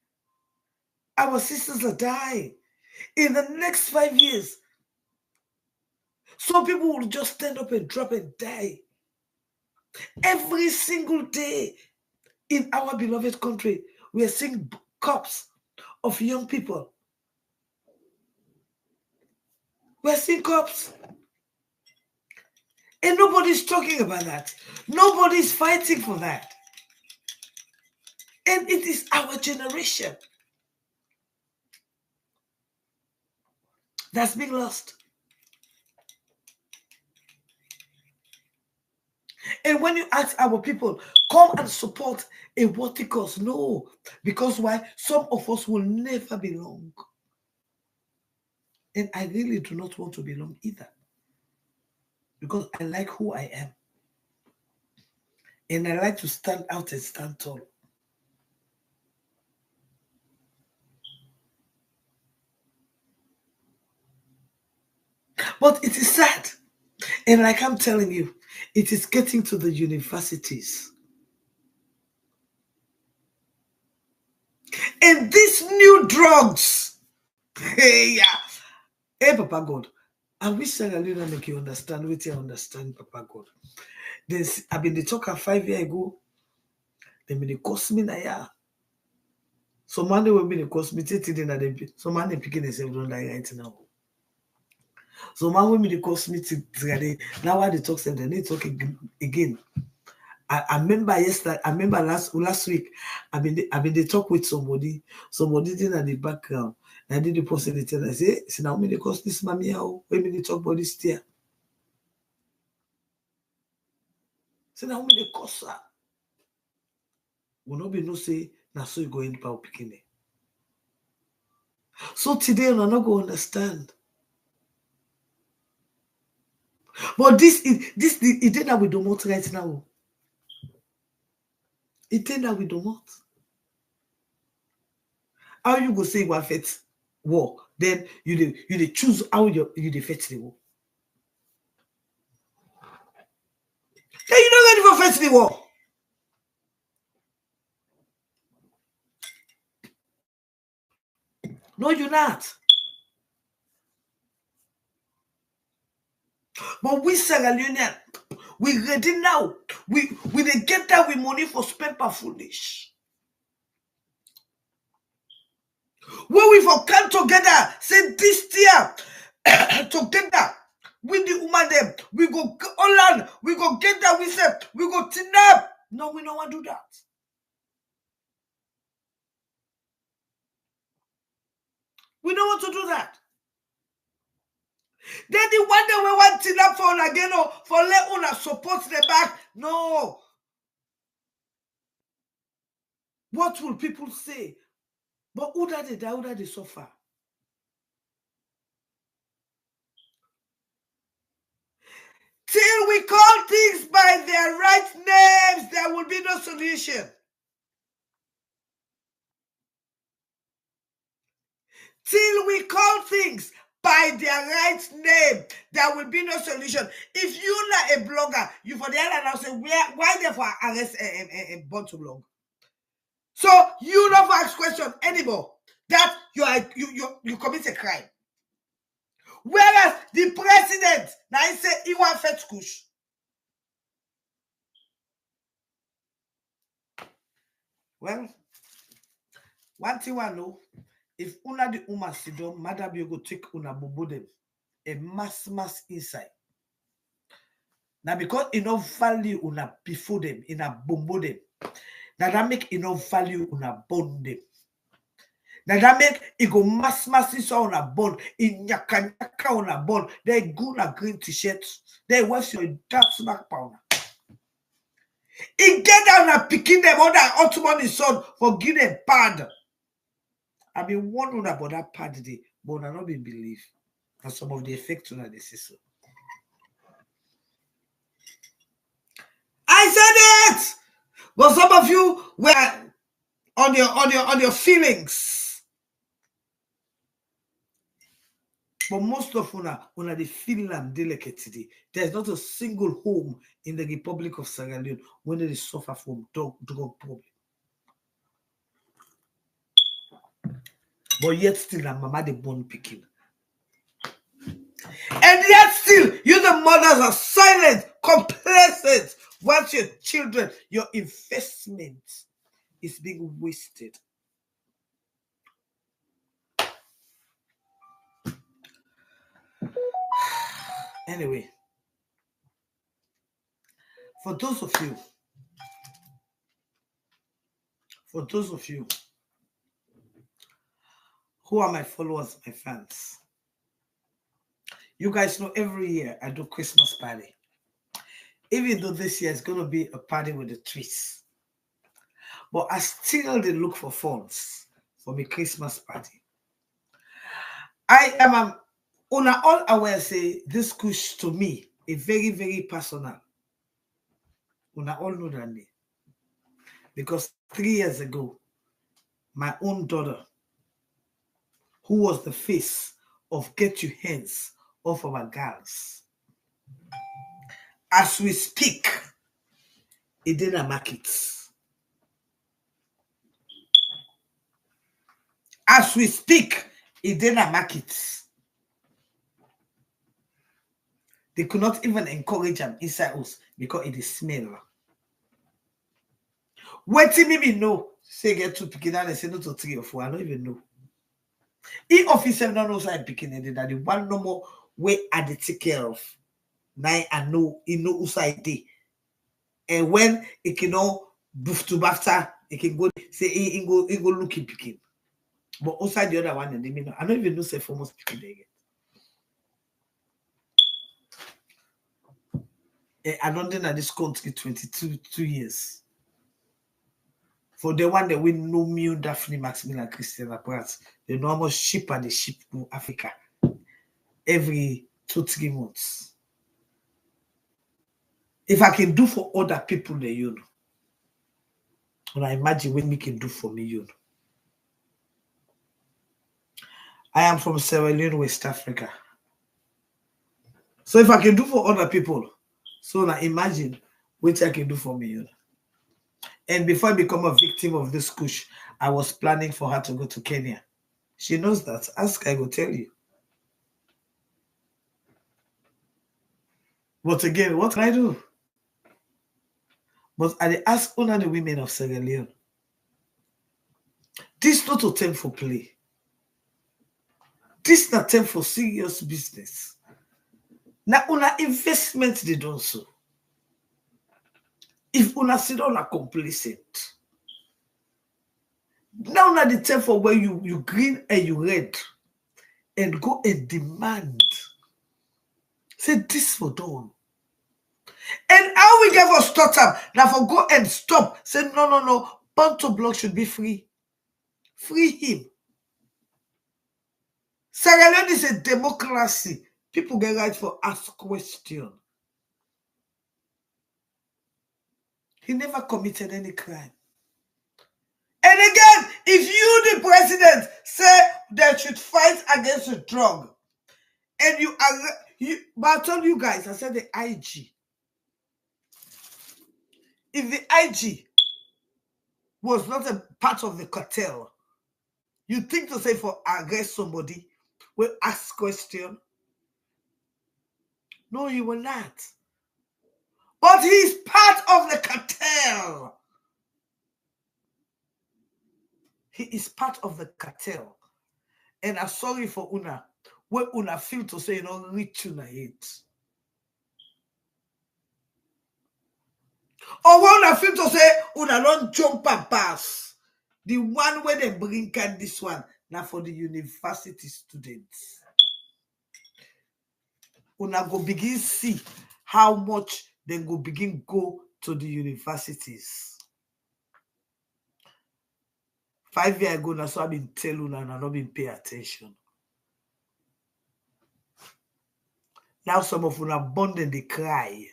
Our sisters are dying. In the next 5 years, some people will just stand up and drop and die. Every single day in our beloved country, we are seeing corpses of young people. We're seeing corpses. And nobody's talking about that. Nobody's fighting for that. And it is our generation that's being lost. And when you ask our people, come and support a worthy cause, no. Because why? Some of us will never belong. And I really do not want to belong either. Because I like who I am. And I like to stand out and stand tall. But it is sad. And like I'm telling you, it is getting to the universities. And these new drugs. Hey, yeah. Hey, Papa God. I wish Sarah Luna make you understand what you understand, Papa God. I've been the talker 5 years ago. They made it cost me na ya. So Monday will be the cost me that so Monday picking themselves don't die right now. So man will be the cost me now why they talk them they need to talk again. I remember yesterday. I remember last week. I've been they talk with somebody. Somebody did at the background. I did the possibility. I say, now me they cost this mommy how when me they talk about this tier. So now me they cost her. Will not be no say now so you go in power picking it. So today I'm not going to understand. But this it that we don't want right now. It that we don't want. How you go say you want fit war? Then you choose how you fit the war. Then you not ready for fit the war. No, you're not. But we Sierra Leonean, we ready now. We they get that with money for spend for foolish. When we for come together, say this year together with the woman them, we go Holland, we go get that we say we go tin up. No, we don't want to do that. We don't want to do that. Then the one that we want tin up for again or for let una support the back. No. What will people say? But who that they die, who that they suffer? Till we call things by their right names, there will be no solution. Till we call things by their right name, there will be no solution. If you're not a blogger, you for the other now say, why therefore arrest a bottom blog? So you don't ask question anymore that you commit a crime. Whereas the president now he say he want fetch kush. Well, one thing I know, if una the uma sidon, madam you go take una bobo them a mass inside. Now because enough value una before them in a bombo them. Now that make enough value una bond them. Now that make it go mass inside on a bond in nyaka on a bond. They go na green t-shirts. They wear your dark smack powder. It get down and picking them on that Ottoman son for give them pad. I been wondering about that part today, but I not been believe. And some of the effects on the system. I said it, but some of you were on your feelings. For most of una the Finland delicate today. There's not a single home in the Republic of Sierra Leone when they suffer from drug problem. But yet still, and mama the born picking. And yet still, you the mothers are silent, complacent. Once your children, your investment is being wasted. Anyway, for those of you who are my followers, my fans, you guys know every year I do Christmas party. Even though this year is going to be a party with the trees. But I still did look for funds for my Christmas party. I am all aware say this kush to me a very, very personal. Una all know that me. Because 3 years ago, my own daughter, who was the face of Get Your Hands Off Our Girls, as we speak, it didn't market. As we speak, it didn't market. They could not even encourage them inside us because it is smell. What did me know? Say get to picking and say no to 3 or 4. I don't even know. If officer don't know I'm picking it, that the one no more way I dey take care of. Now I know he know who I dey. And when it can all boof to after, it can go say he go look in picking. But outside the other one, and they mean I don't even know say for most picking there yet. I don't think that this country 22 years. For the one that we know me, Daphne Maximilian Christian Apparat, the normal ship and the ship to Africa every 2-3 months. If I can do for other people, then you know. When I imagine what me can do for me, you know. I am from Sierra Leone, West Africa. So if I can do for other people, so now imagine what I can do for me, you know. And before I become a victim of this kush, I was planning for her to go to Kenya. She knows that. Ask, I will tell you. But again, what can I do? But I ask only the women of Sierra Leone. This not a time for play. This not time for serious business. Now, una investment they don't so. If una sit down are complacent. Now not the time for where you green and you red and go and demand. Say this for done. And how we get for start up now for go and stop. Say no. Bantu block should be free. Free him. Sierra Leone is a democracy. People get right for ask question. He never committed any crime. And again, if you, the president, say they should fight against the drug, and but I told you guys, I said the IG. If the IG was not a part of the cartel, you think to say for arrest somebody will ask question? No, you will not. But he's part of the cartel. He is part of the cartel. And I'm sorry for Una. When Una feel to say, reach Una hate. Or when Una feel to say, Una don't jump and pass. The one where they bring can this one, now for the university students. Una go begin see how much they go begin go to the universities. 5 years ago, now so I've been telling and I've not been paying attention. Now some of una abundant they cry.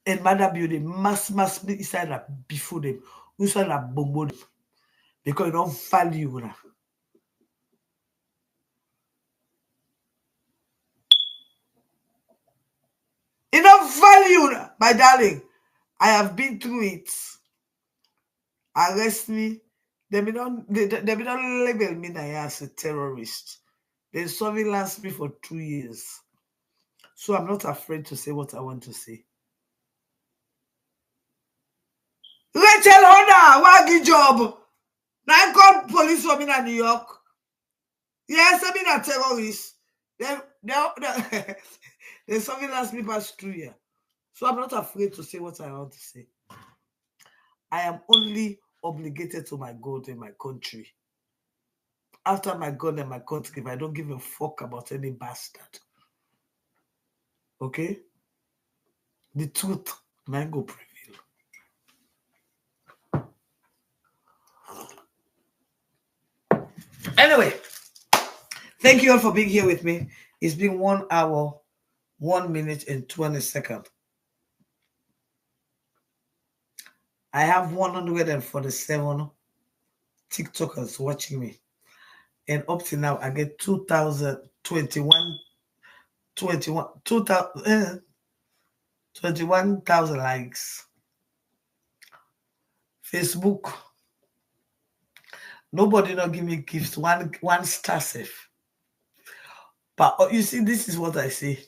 And mother building mass inside that before them, inside that bombo them. because you don't value una. You don't value una, my darling. I have been through it. Arrest me. They don't label me as a terrorist. They surveillance me for 2 years. So I'm not afraid to say what I want to say. Rachel Honda, wagi job. Now I called police for me in New York. Yes, I mean a terrorist. They surveillance me past 2 years. So I'm not afraid to say what I want to say. I am only obligated to my God and my country. After my God and my country, I don't give a fuck about any bastard. Okay? The truth might go prevail. Anyway, thank you all for being here with me. It's been 1 hour, 1 minute, and 20 seconds. I have 147 TikTokers watching me. And up to now, I get 21,000 likes. Facebook, nobody not give me gifts, one star safe. But you see, this is what I say.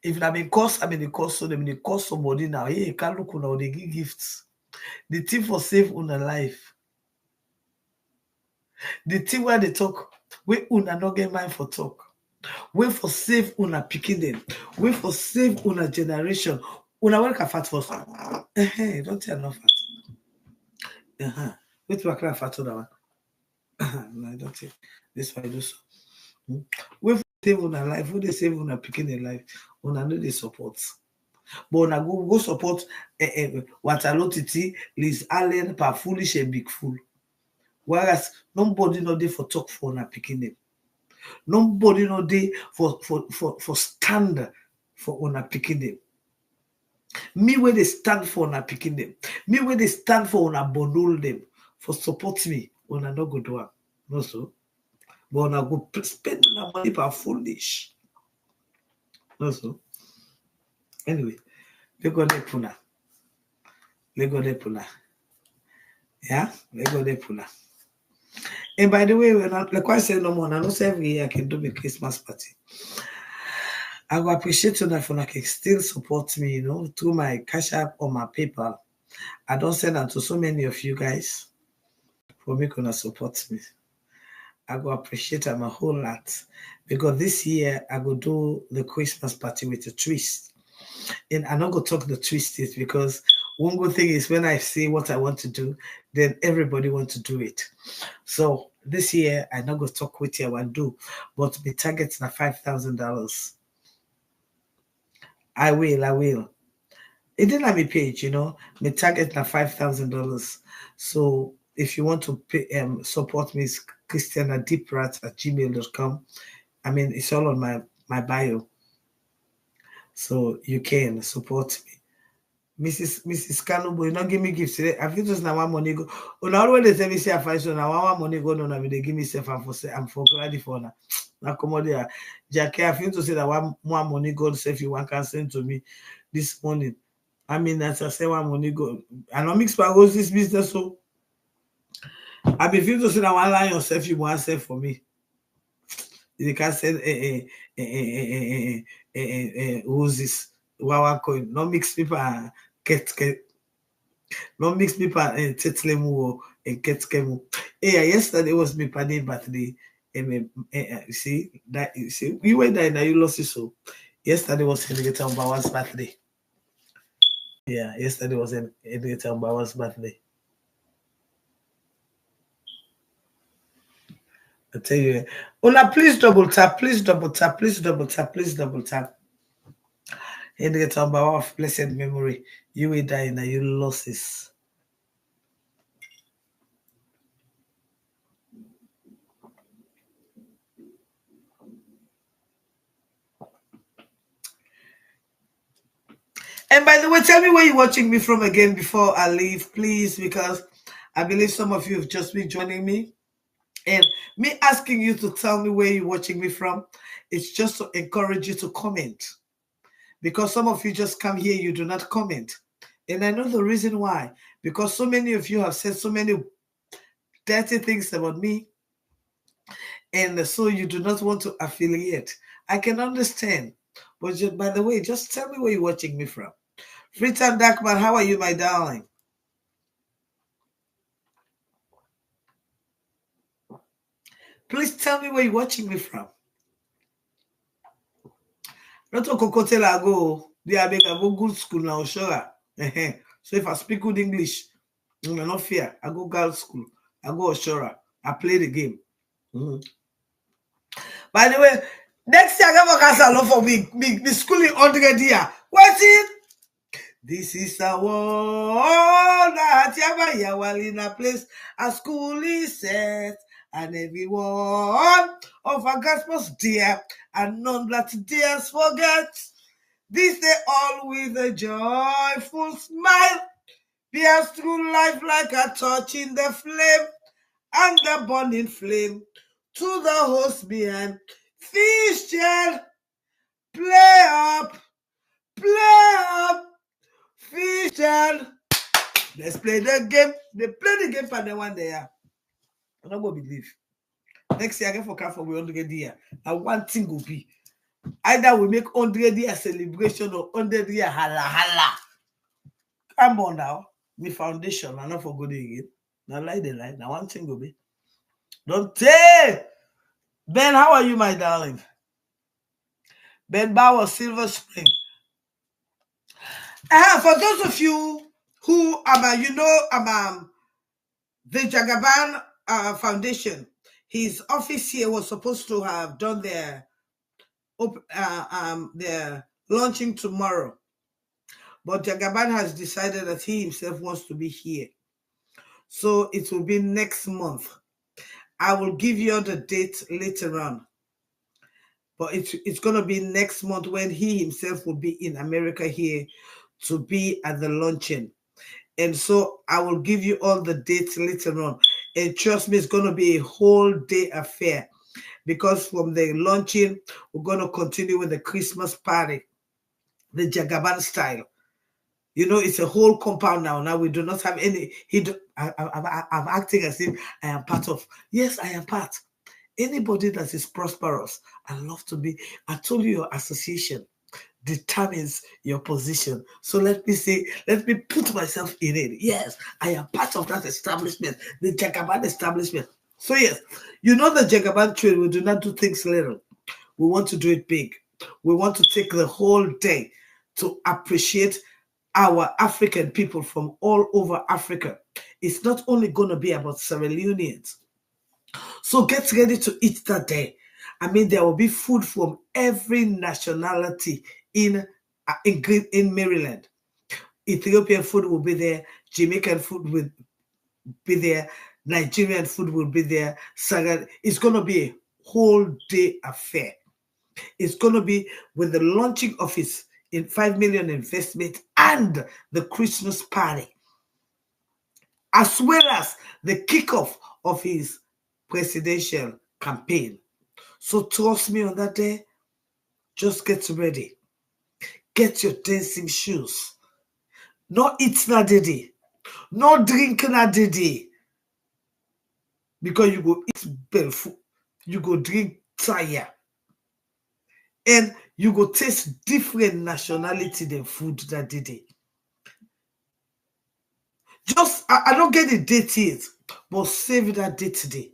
If I'm in course, I'm in the course, so they cost somebody now. Hey, you can't look now, they give gifts. The thing for save una life. The thing where they talk, we una not get mind for talk. We for save una picking them. We for save una generation. Una work a fat first. Don't tell no fat. Wait to a fat on that one. No, I don't think this why I do so. We save una life, we they save una picking a life, una know they support. But una go support Waterloo Titi, Liz Allen, per foolish and big fool. Whereas nobody know they for talk for una picking them. Nobody know they for stand for una picking them. Me where they stand for una picking them. Me where they stand for una bundle them. For support me, una no go do am. No so. But una go spend una money for foolish. No so. Anyway, they go there puna. They go there puna. Yeah, they go there puna. And by the way, we're not like I said no more. I know every year I can do my Christmas party. I will appreciate you that for like still support me, through my Cash App or my PayPal. I don't send that to so many of you guys for me gonna support me. I will appreciate them a whole lot because this year I will do the Christmas party with a twist. And I'm not gonna talk the twist is because one good thing is when I say what I want to do, then everybody wants to do it. So this year I'm not gonna talk what I want to do, but the target's na $5,000. I will. It didn't have a page, my target na $5,000. So if you want to pay, support me, it's christianadeeprat@gmail.com. I mean, it's all on my bio. So you can support me. Mrs. Kanubo, you not give me gifts today. I feel just now one money go. Oh, now when they tell me say I find so now one money go no, they give me self I'm for glad for now. Now come on there. Jackie, I feel to say that one more money go self you one can send to me this morning. I mean, as I say, one money go. I don't mix goes this business, so I be feel to say that one line yourself you want sell for me. You can send who's this? Wawa coin. No mix people get. No mix people and tetlemu and ketkemu. Yesterday was my party birthday. See that you see we went there now you lost it so. Yesterday was Henrietta Mbawa's birthday. Yeah, yesterday was Henrietta Mbawa's birthday. I tell you, Ola, please double tap, please double tap, please double tap, please double tap. Henrietta Mbawa of blessed memory. You will die now, you losses. And by the way, tell me where you're watching me from again before I leave, please, because I believe some of you have just been joining me. And me asking you to tell me where you're watching me from, it's just to encourage you to comment. Because some of you just come here, you do not comment. And I know the reason why. Because so many of you have said so many dirty things about me. And so you do not want to affiliate. I can understand. But just, by the way, just tell me where you're watching me from. Fritan Darkman, how are you, my darling? Please tell me where you're watching me from. Not to Kokotela go. They are making a good school now, sure. So if I speak good English, I'm not fear. I go girls school. I go Oshora. I play the game. Mm-hmm. By the way, next year I got a lot for me schooling 100 year. What's it? This is a war that Yawali in a place a school is set, and everyone of our gospel's dear, and none that dares forget. This day all with a joyful smile, pierce through life like a torch in the flame, and the burning flame to the host behind. Fish gel, play up, fish gel. Let's play the game. They play the game for the one there. I don't go believe. Next year, I get for car for we 100 year. And one thing will be either we make 100 year celebration or 100 year hala hala. Come on now. Me foundation, I'm not for good again. Now lie the lie. Now one thing will be. Don't tell. Ben, how are you, my darling? Ben Bauer, Silver Spring. For those of you who the Jagaban Foundation, his office here was supposed to have done their launching tomorrow, but Jagaban has decided that he himself wants to be here, so it will be next month. I will give you the date later on, but it's going to be next month when he himself will be in America here to be at the launching. And so I will give you all the dates later on. And trust me, it's going to be a whole day affair, because from the launching, we're going to continue with the Christmas party, the Jagaban style. You know, it's a whole compound now. Now we do not have any. I'm acting as if I am part of. Yes, I am part. Anybody that is prosperous, I love to be. I told you your association determines your position. So let me put myself in it. Yes, I am part of that establishment, the Jagaban establishment. So yes, you know the Jagaban trade, we do not do things little. We want to do it big. We want to take the whole day to appreciate our African people from all over Africa. It's not only going to be about Sierra Leoneans. So get ready to eat that day. I mean, there will be food from every nationality in Maryland. Ethiopian food will be there. Jamaican food will be there. Nigerian food will be there. It's going to be a whole day affair. It's going to be with the launching of his 5 million investment and the Christmas party, as well as the kickoff of his presidential campaign. So trust me on that day. Just get ready. Get your dancing shoes. No eat na didi. No drink na didi. Because you go eat belful. You go drink tire. And you go taste different nationality than food that didi. Just, I don't get the date yet, but save that date today.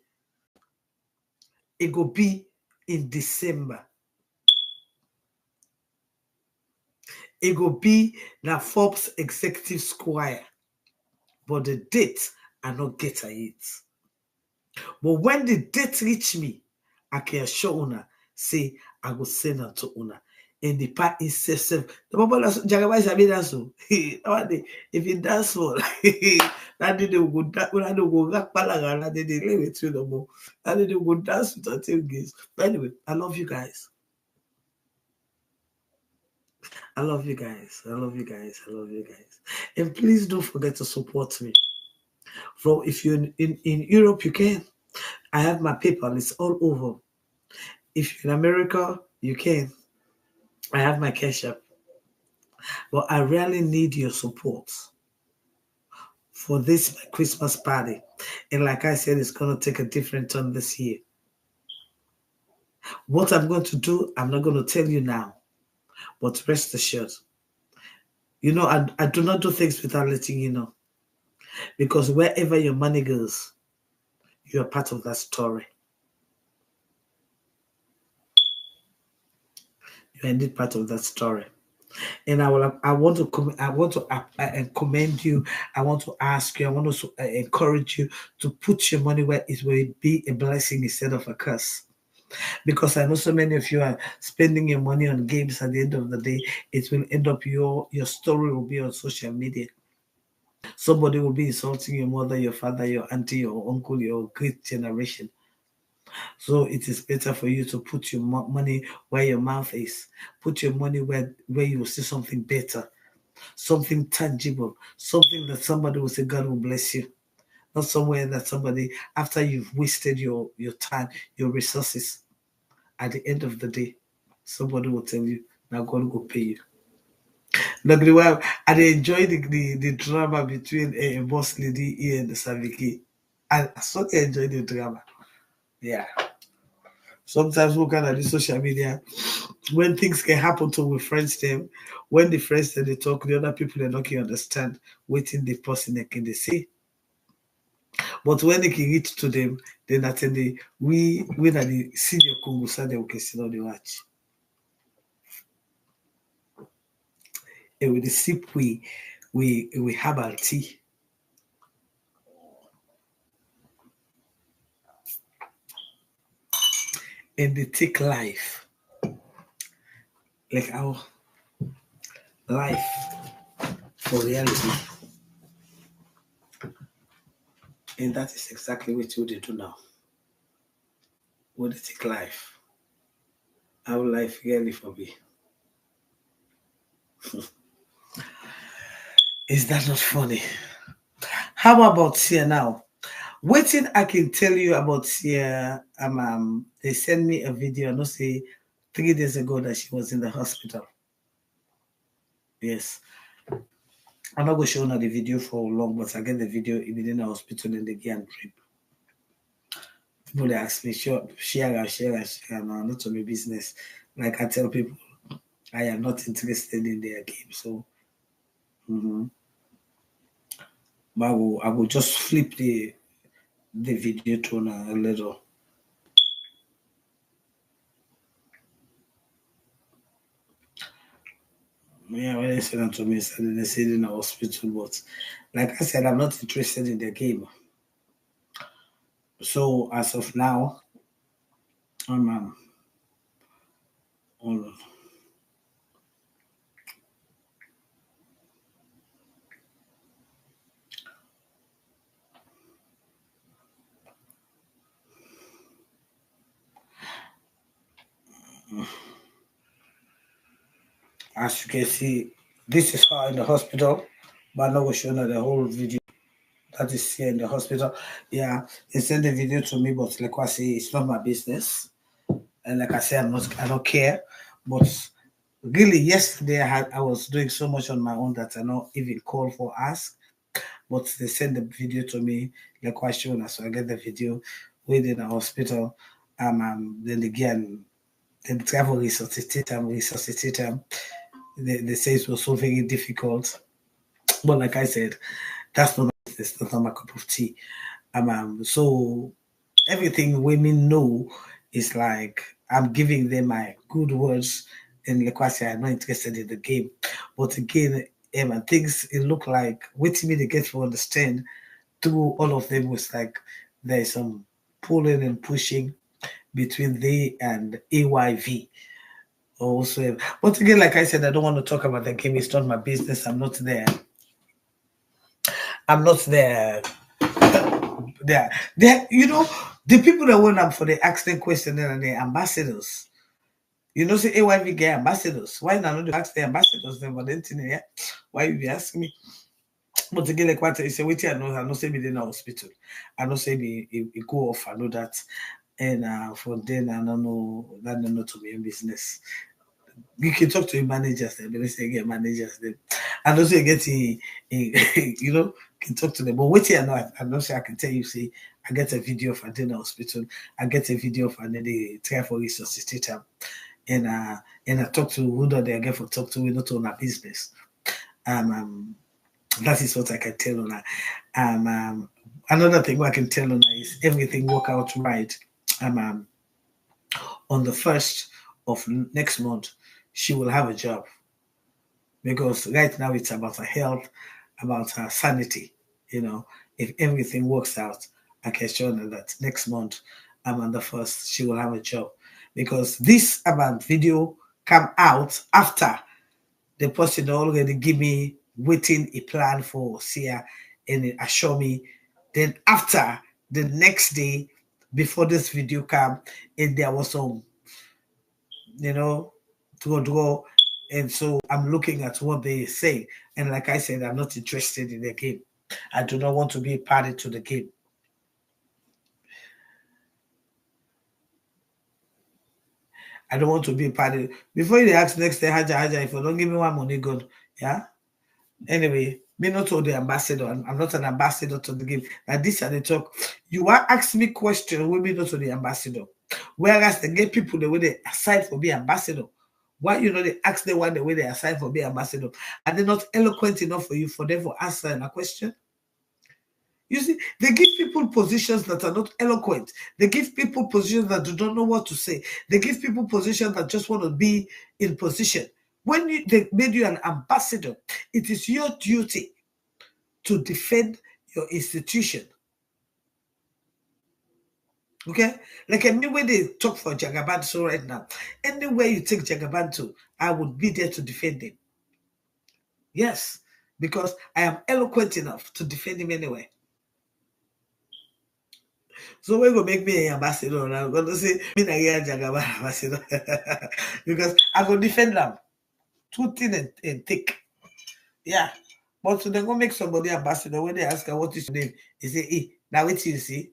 It go be in December. It go be na Forbes Executive Square. But the date, I not get it. But when the date reach me, I can show una, say, I go send her to una. And the part is self. The Bible Jagaba is a bit dance. If you dance for that day they will go that they will go back palaga and they lay with you no more. That day they will go dance with until gaze. But anyway, I love you guys. I love you guys. I love you guys. I love you guys. And please don't forget to support me. From if you're in Europe, you can. I have my PayPal, it's all over. If you're in America, you can. I have my cash app. But I really need your support for this my Christmas party. And like I said, it's gonna take a different turn this year. What I'm going to do, I'm not going to tell you now, but rest assured. I do not do things without letting you know. Because wherever your money goes, you are part of that story. You are indeed part of that story. And I want to commend you. I want to ask you. I want to encourage you to put your money where it will be a blessing instead of a curse. Because I know so many of you are spending your money on games. At the end of the day, it will end up your story will be on social media. Somebody will be insulting your mother, your father, your auntie, your uncle, your great generation. So it is better for you to put your money where your mouth is. Put your money where you will see something better, something tangible, something that somebody will say, God will bless you. Not somewhere that somebody, after you've wasted your time, your resources, at the end of the day, somebody will tell you, now God will pay you. Look, the way I enjoy the drama between a boss lady here and the Saviki. I so enjoy the drama. Yeah. Sometimes we can at the social media when things can happen to with friends them. When the friends that they talk, the other people they not can understand waiting the person they can they say. But when they can reach to them, then at the we that the senior Congo so they can sit on the watch. And with the sip we herbal tea. And they take life. Like our life for reality. And that is exactly what they do now. What they take life. Our life really for me. Is that not funny? How about here now? Waiting, I can tell you about here. They sent me a video, I know say 3 days ago that she was in the hospital. Yes. I'm not going to show her the video for long, but I get the video in the hospital in the Gian trip. People they ask me, sure, share. No, not to my business. Like I tell people, I am not interested in their game. So, but I will just flip the video to a little. Yeah, when they said that to me, they said in the hospital, but like I said, I'm not interested in the game. So as of now, I'm hold on. As you can see, this is her in the hospital, but I'm not going to show the whole video. That is here in the hospital. Yeah, they sent the video to me, but like I say, it's not my business. And like I said, I don't care. But really, yesterday I was doing so much on my own that I not even call for ask. But they sent the video to me, like I showed us. So I get the video within the hospital. Then again, then the travel resuscitate them. They say it was so very difficult. But like I said, that's not my cup of tea. So everything women know is like I'm giving them my good words, and like I say, I'm not interested in the game. But again, things it look like waiting me to get to understand through all of them was like there's some pulling and pushing between they and AYV. Also, but again, like I said, I don't want to talk about the game. It's not my business. I'm not there. I'm not there. There, the people that went up for the accident question and the ambassadors. Say AYV get ambassadors. Why not ask the ambassadors then? But then, yeah, why you be asking me? But again, like what I say, wait here, I know say me in the hospital. I know say me it go off, I know that. And from then I don't know that don't know to be in business. You can talk to your managers, then they say get managers then. And also you get you know, can talk to them. But wait here, I know say I can tell you, say I get a video of in the hospital, I get a video of and then they try for resuscitate them. And I talk to who do they get for talk to we not on our business. Um, that is what I can tell on her. Another thing I can tell on her is everything work out right. On the 1st of next month, she will have a job because right now it's about her health, about her sanity. You know, if everything works out, I can show her that next month, on the 1st, she will have a job because this video come out after the person already give me waiting a plan for Sia and it assure me. Then after the next day, before this video come, and there was some, you know, draw. And so I'm looking at what they say. And like I said, I'm not interested in the game. I do not want to be a party to the game. I don't want to be a party. Before you ask next day, Haja, if you don't give me one money, God, yeah. Anyway, me not to the ambassador. I'm not an ambassador to the game. And this are the talk. You are asking me questions, we be not to the ambassador. Whereas they get people the way they aside for being ambassador. Why you know they ask the one the way they aside for being ambassador? Are they not eloquent enough for you for them for answering a question? You see, they give people positions that are not eloquent. They give people positions that do not know what to say. They give people positions that just want to be in position. When they made you an ambassador, it is your duty to defend your institution. Okay? Like anywhere they talk for Jagaban so right now, anywhere you take Jagaban to, I would be there to defend him. Yes, because I am eloquent enough to defend him anyway. So we're gonna make me an ambassador and I'm gonna say me na here Jagaban ambassador. Because I go defend them. Too thin and thick. Yeah. But so they're gonna make somebody ambassador when they ask her what is your name. They say, hey, now what you see?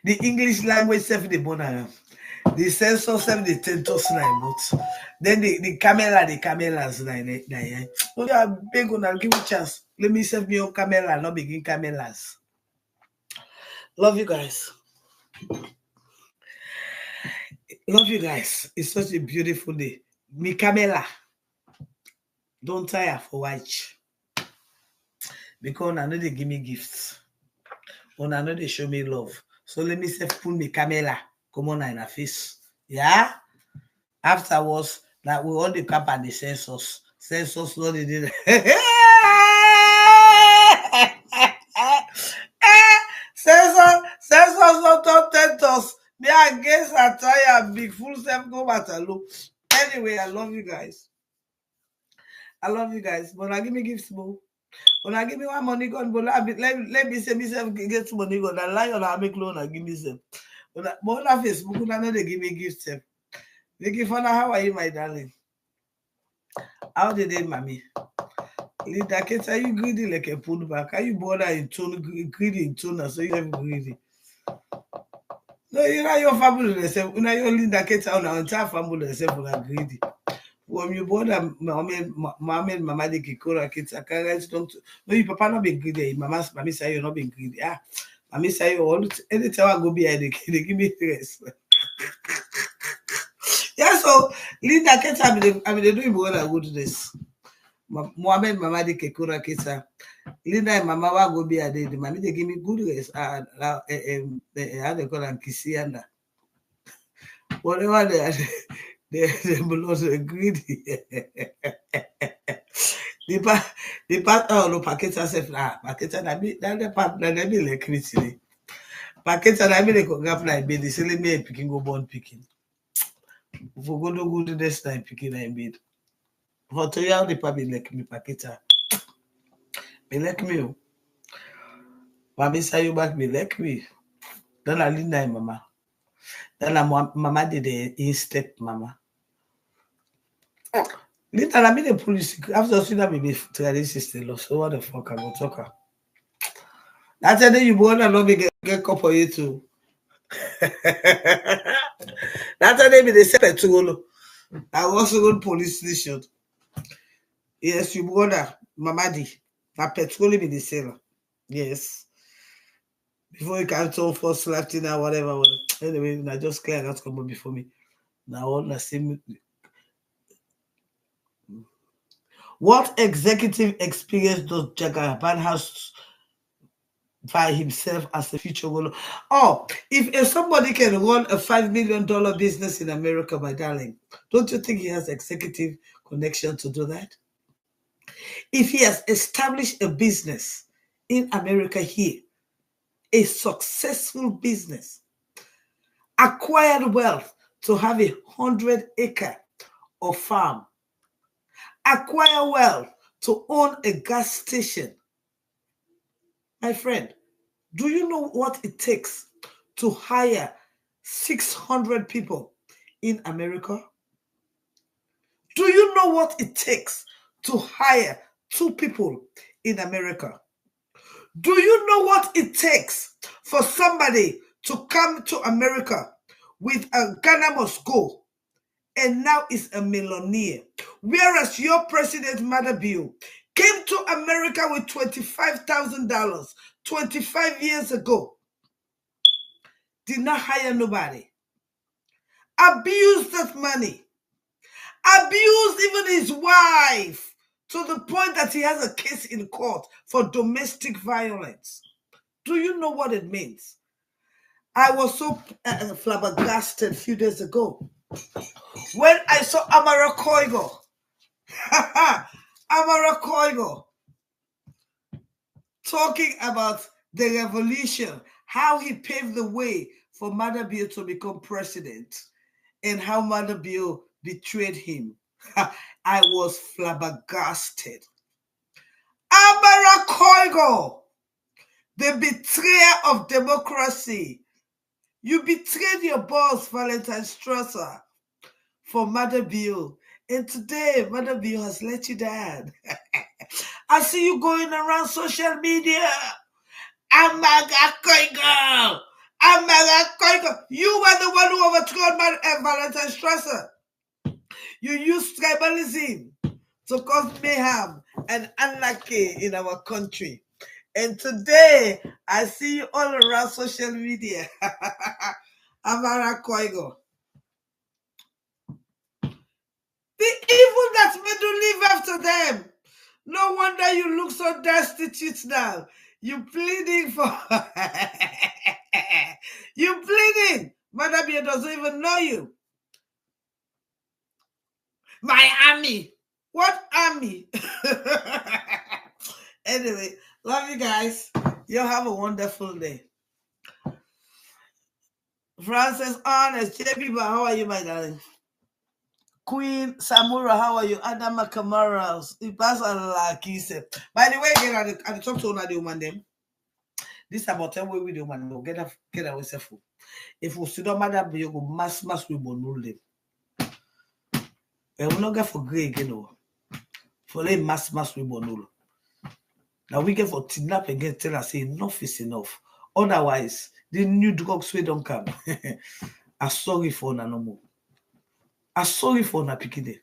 The English language self the bona. The sensor self the tentos nine but then the cameras nine. Oh yeah, big one, I'll give you a chance. Let me save me your camera, not begin cameras. Love you guys. Love you guys. It's such a beautiful day. Me camera. Don't tire for watch. Because I know they give me gifts. And I know they show me love. So let me say pull me camera. Come on in the face. Yeah? Afterwards, that we all the cap and the sensors. Sensors what they did. Sensors not top 10 us. Me against a tire big full self go back and look. Anyway, I love you guys. I love you guys. But I give me gifts, boo. When I give me one money gun, but let me say myself get money gun. I lie on I make loan and give me some. But on Facebook, I know they give me gifts. They give for how are you, my darling? How did they, mommy? Linda, are you greedy like a put back? Are you bother in tune greedy in tune? So you have greedy. No, you know your family themselves. You know your Linda on our entire family themselves are greedy. When you bother mommy and mama de kikora kids, I can't don't. No, your papa not being greedy. Mommy say you're not being greedy. Ah, mommy say you all anytime I go behind they give me rest. Yeah, so Linda I mean they doing more than good this. Mohammed mama de kikora kids. Linda and mama wa go behind the mommy they give me good rest. How they call them Kisianda. Whatever they belong to greedy. The part no package self package na be the part na be like creative. Package na be like gap na be the selling me picking go born picking. For go do good this time picking na bed. For to you the part be like me package. Be like me. Mama say you back be like me. Don't I leave na mama. Then mama did a step mama. Later, I mean the police after seeing that baby to this sister. So what the fuck I go talk her? That's the day you born and not be get cup for you too. That's the day be the second to I was on police station. Yes, you brother, Mamadi. That petrol be the seller. Yes. Before you can talk for slacking or whatever. Anyway, I just clear that come before me. Now all the same. What executive experience does Jagaban has by himself as a future ruler? Oh, if somebody can run a $5 million business in America, my darling, don't you think he has executive connection to do that? If he has established a business in America here, a successful business, acquired wealth to have 100-acre of farm, acquire wealth to own a gas station. My friend, do you know what it takes to hire 600 people in America? Do you know what it takes to hire 2 people in America? Do you know what it takes for somebody to come to America with a Ghana must go and now is a millionaire? Whereas your president, Mother Bill, came to America with $25,000 25 years ago, did not hire nobody, abused that money, abused even his wife to the point that he has a case in court for domestic violence. Do you know what it means? I was so flabbergasted a few days ago when I saw Amara Koigo. Amara Koigo talking about the revolution, how he paved the way for Mother Bill to become president, and how Mother Bill betrayed him. I was flabbergasted. Amara Koigo, the betrayer of democracy. You betrayed your boss, Valentine Strasser, for Mother Bill. And today, Mother Bill has let you down. I see you going around social media. Amara Koigo. Amara Koigo. You were the one who overthrew Valentine Strasser. You used tribalism to cause mayhem and anarchy in our country. And today, I see you all around social media. Amara Koigo. The evil that made you live after them. No wonder you look so destitute now. You pleading for... you pleading. Mother Bill doesn't even know you. My army. What army? Anyway, love you guys. You have a wonderful day. Francis Honest, JB, how are you, my darling? Queen Samura, how are you? Adama Kamaras, by the way, I talk to one of the woman them. This about 10 way with the woman go get away self. If we still don't matter, you go mass we bonul them. And we not get for grey again, for lay mass we bonul. Now we get for kidnap again, tell us say enough is enough. Otherwise, the new drugs we don't come. I'm sorry for no more. I'm sorry for na pikide.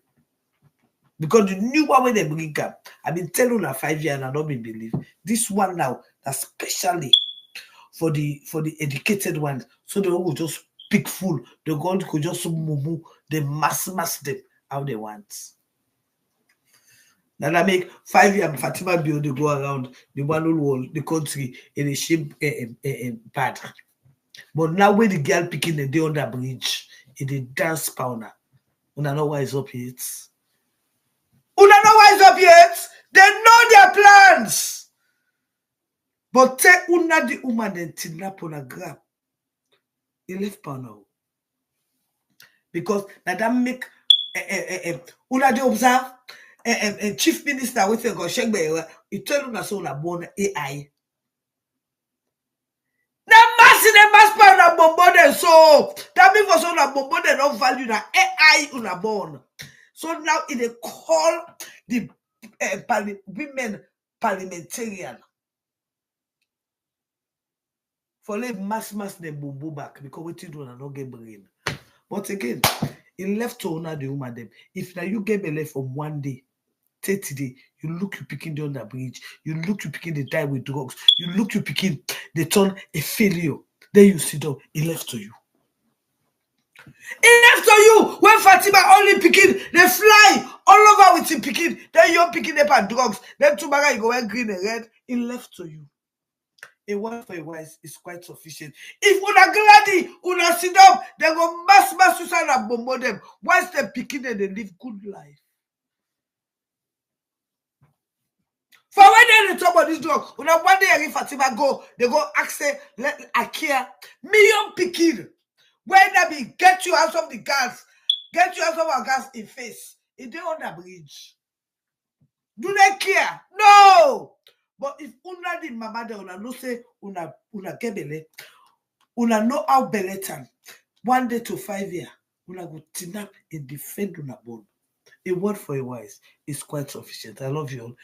Because the new one when they bring up, I've been telling her 5 years and I don't believe. This one now, especially for the educated ones, so they will just pick full. The God could just move, they mass them how they want. Now I make 5 years Fatima Bill they go around the one whole the country in a shape bad. But now when the girl picking the day on the bridge, in the dance powder. Una know why is up yet. Una know why is up yet. They know their plans. But take una the woman and kidnap on a grab. He left now. Because that make una the observe chief minister with go check by he tell una so na born AI. Na mass in the mass power na bombo so That means for some bobo they don't value that AI una born. So now it they call the women parliamentarian for let mass them bobo back because what you do not get brain. But again, in left to honor the woman them. If now you get belay from one day, 30 days, you look you picking the under bridge, you look you picking the die with drugs, you look you picking the turn a failure. Then you sit down, it left to you. It left to you when Fatima only picking, they fly all over with him picking, then you're picking up at drugs, then tomorrow you go wear green and red, it left to you. A word for a wise is quite sufficient. If una gladi, una sit down, they go mass suicide and bomb them. Once they're picking and they live good life. For when they talk about this drug, una one day if Fatima go, they go ask say, I care. Million picking. When they be get you out of the gas, get you out of our gas in face. If they on the bridge. Do they care? No! But if una di mama de una no say una get belle, una know how belle time. 1 day to 5 years, una go tinap and defend una bone. A word for a wise is quite sufficient. I love you all.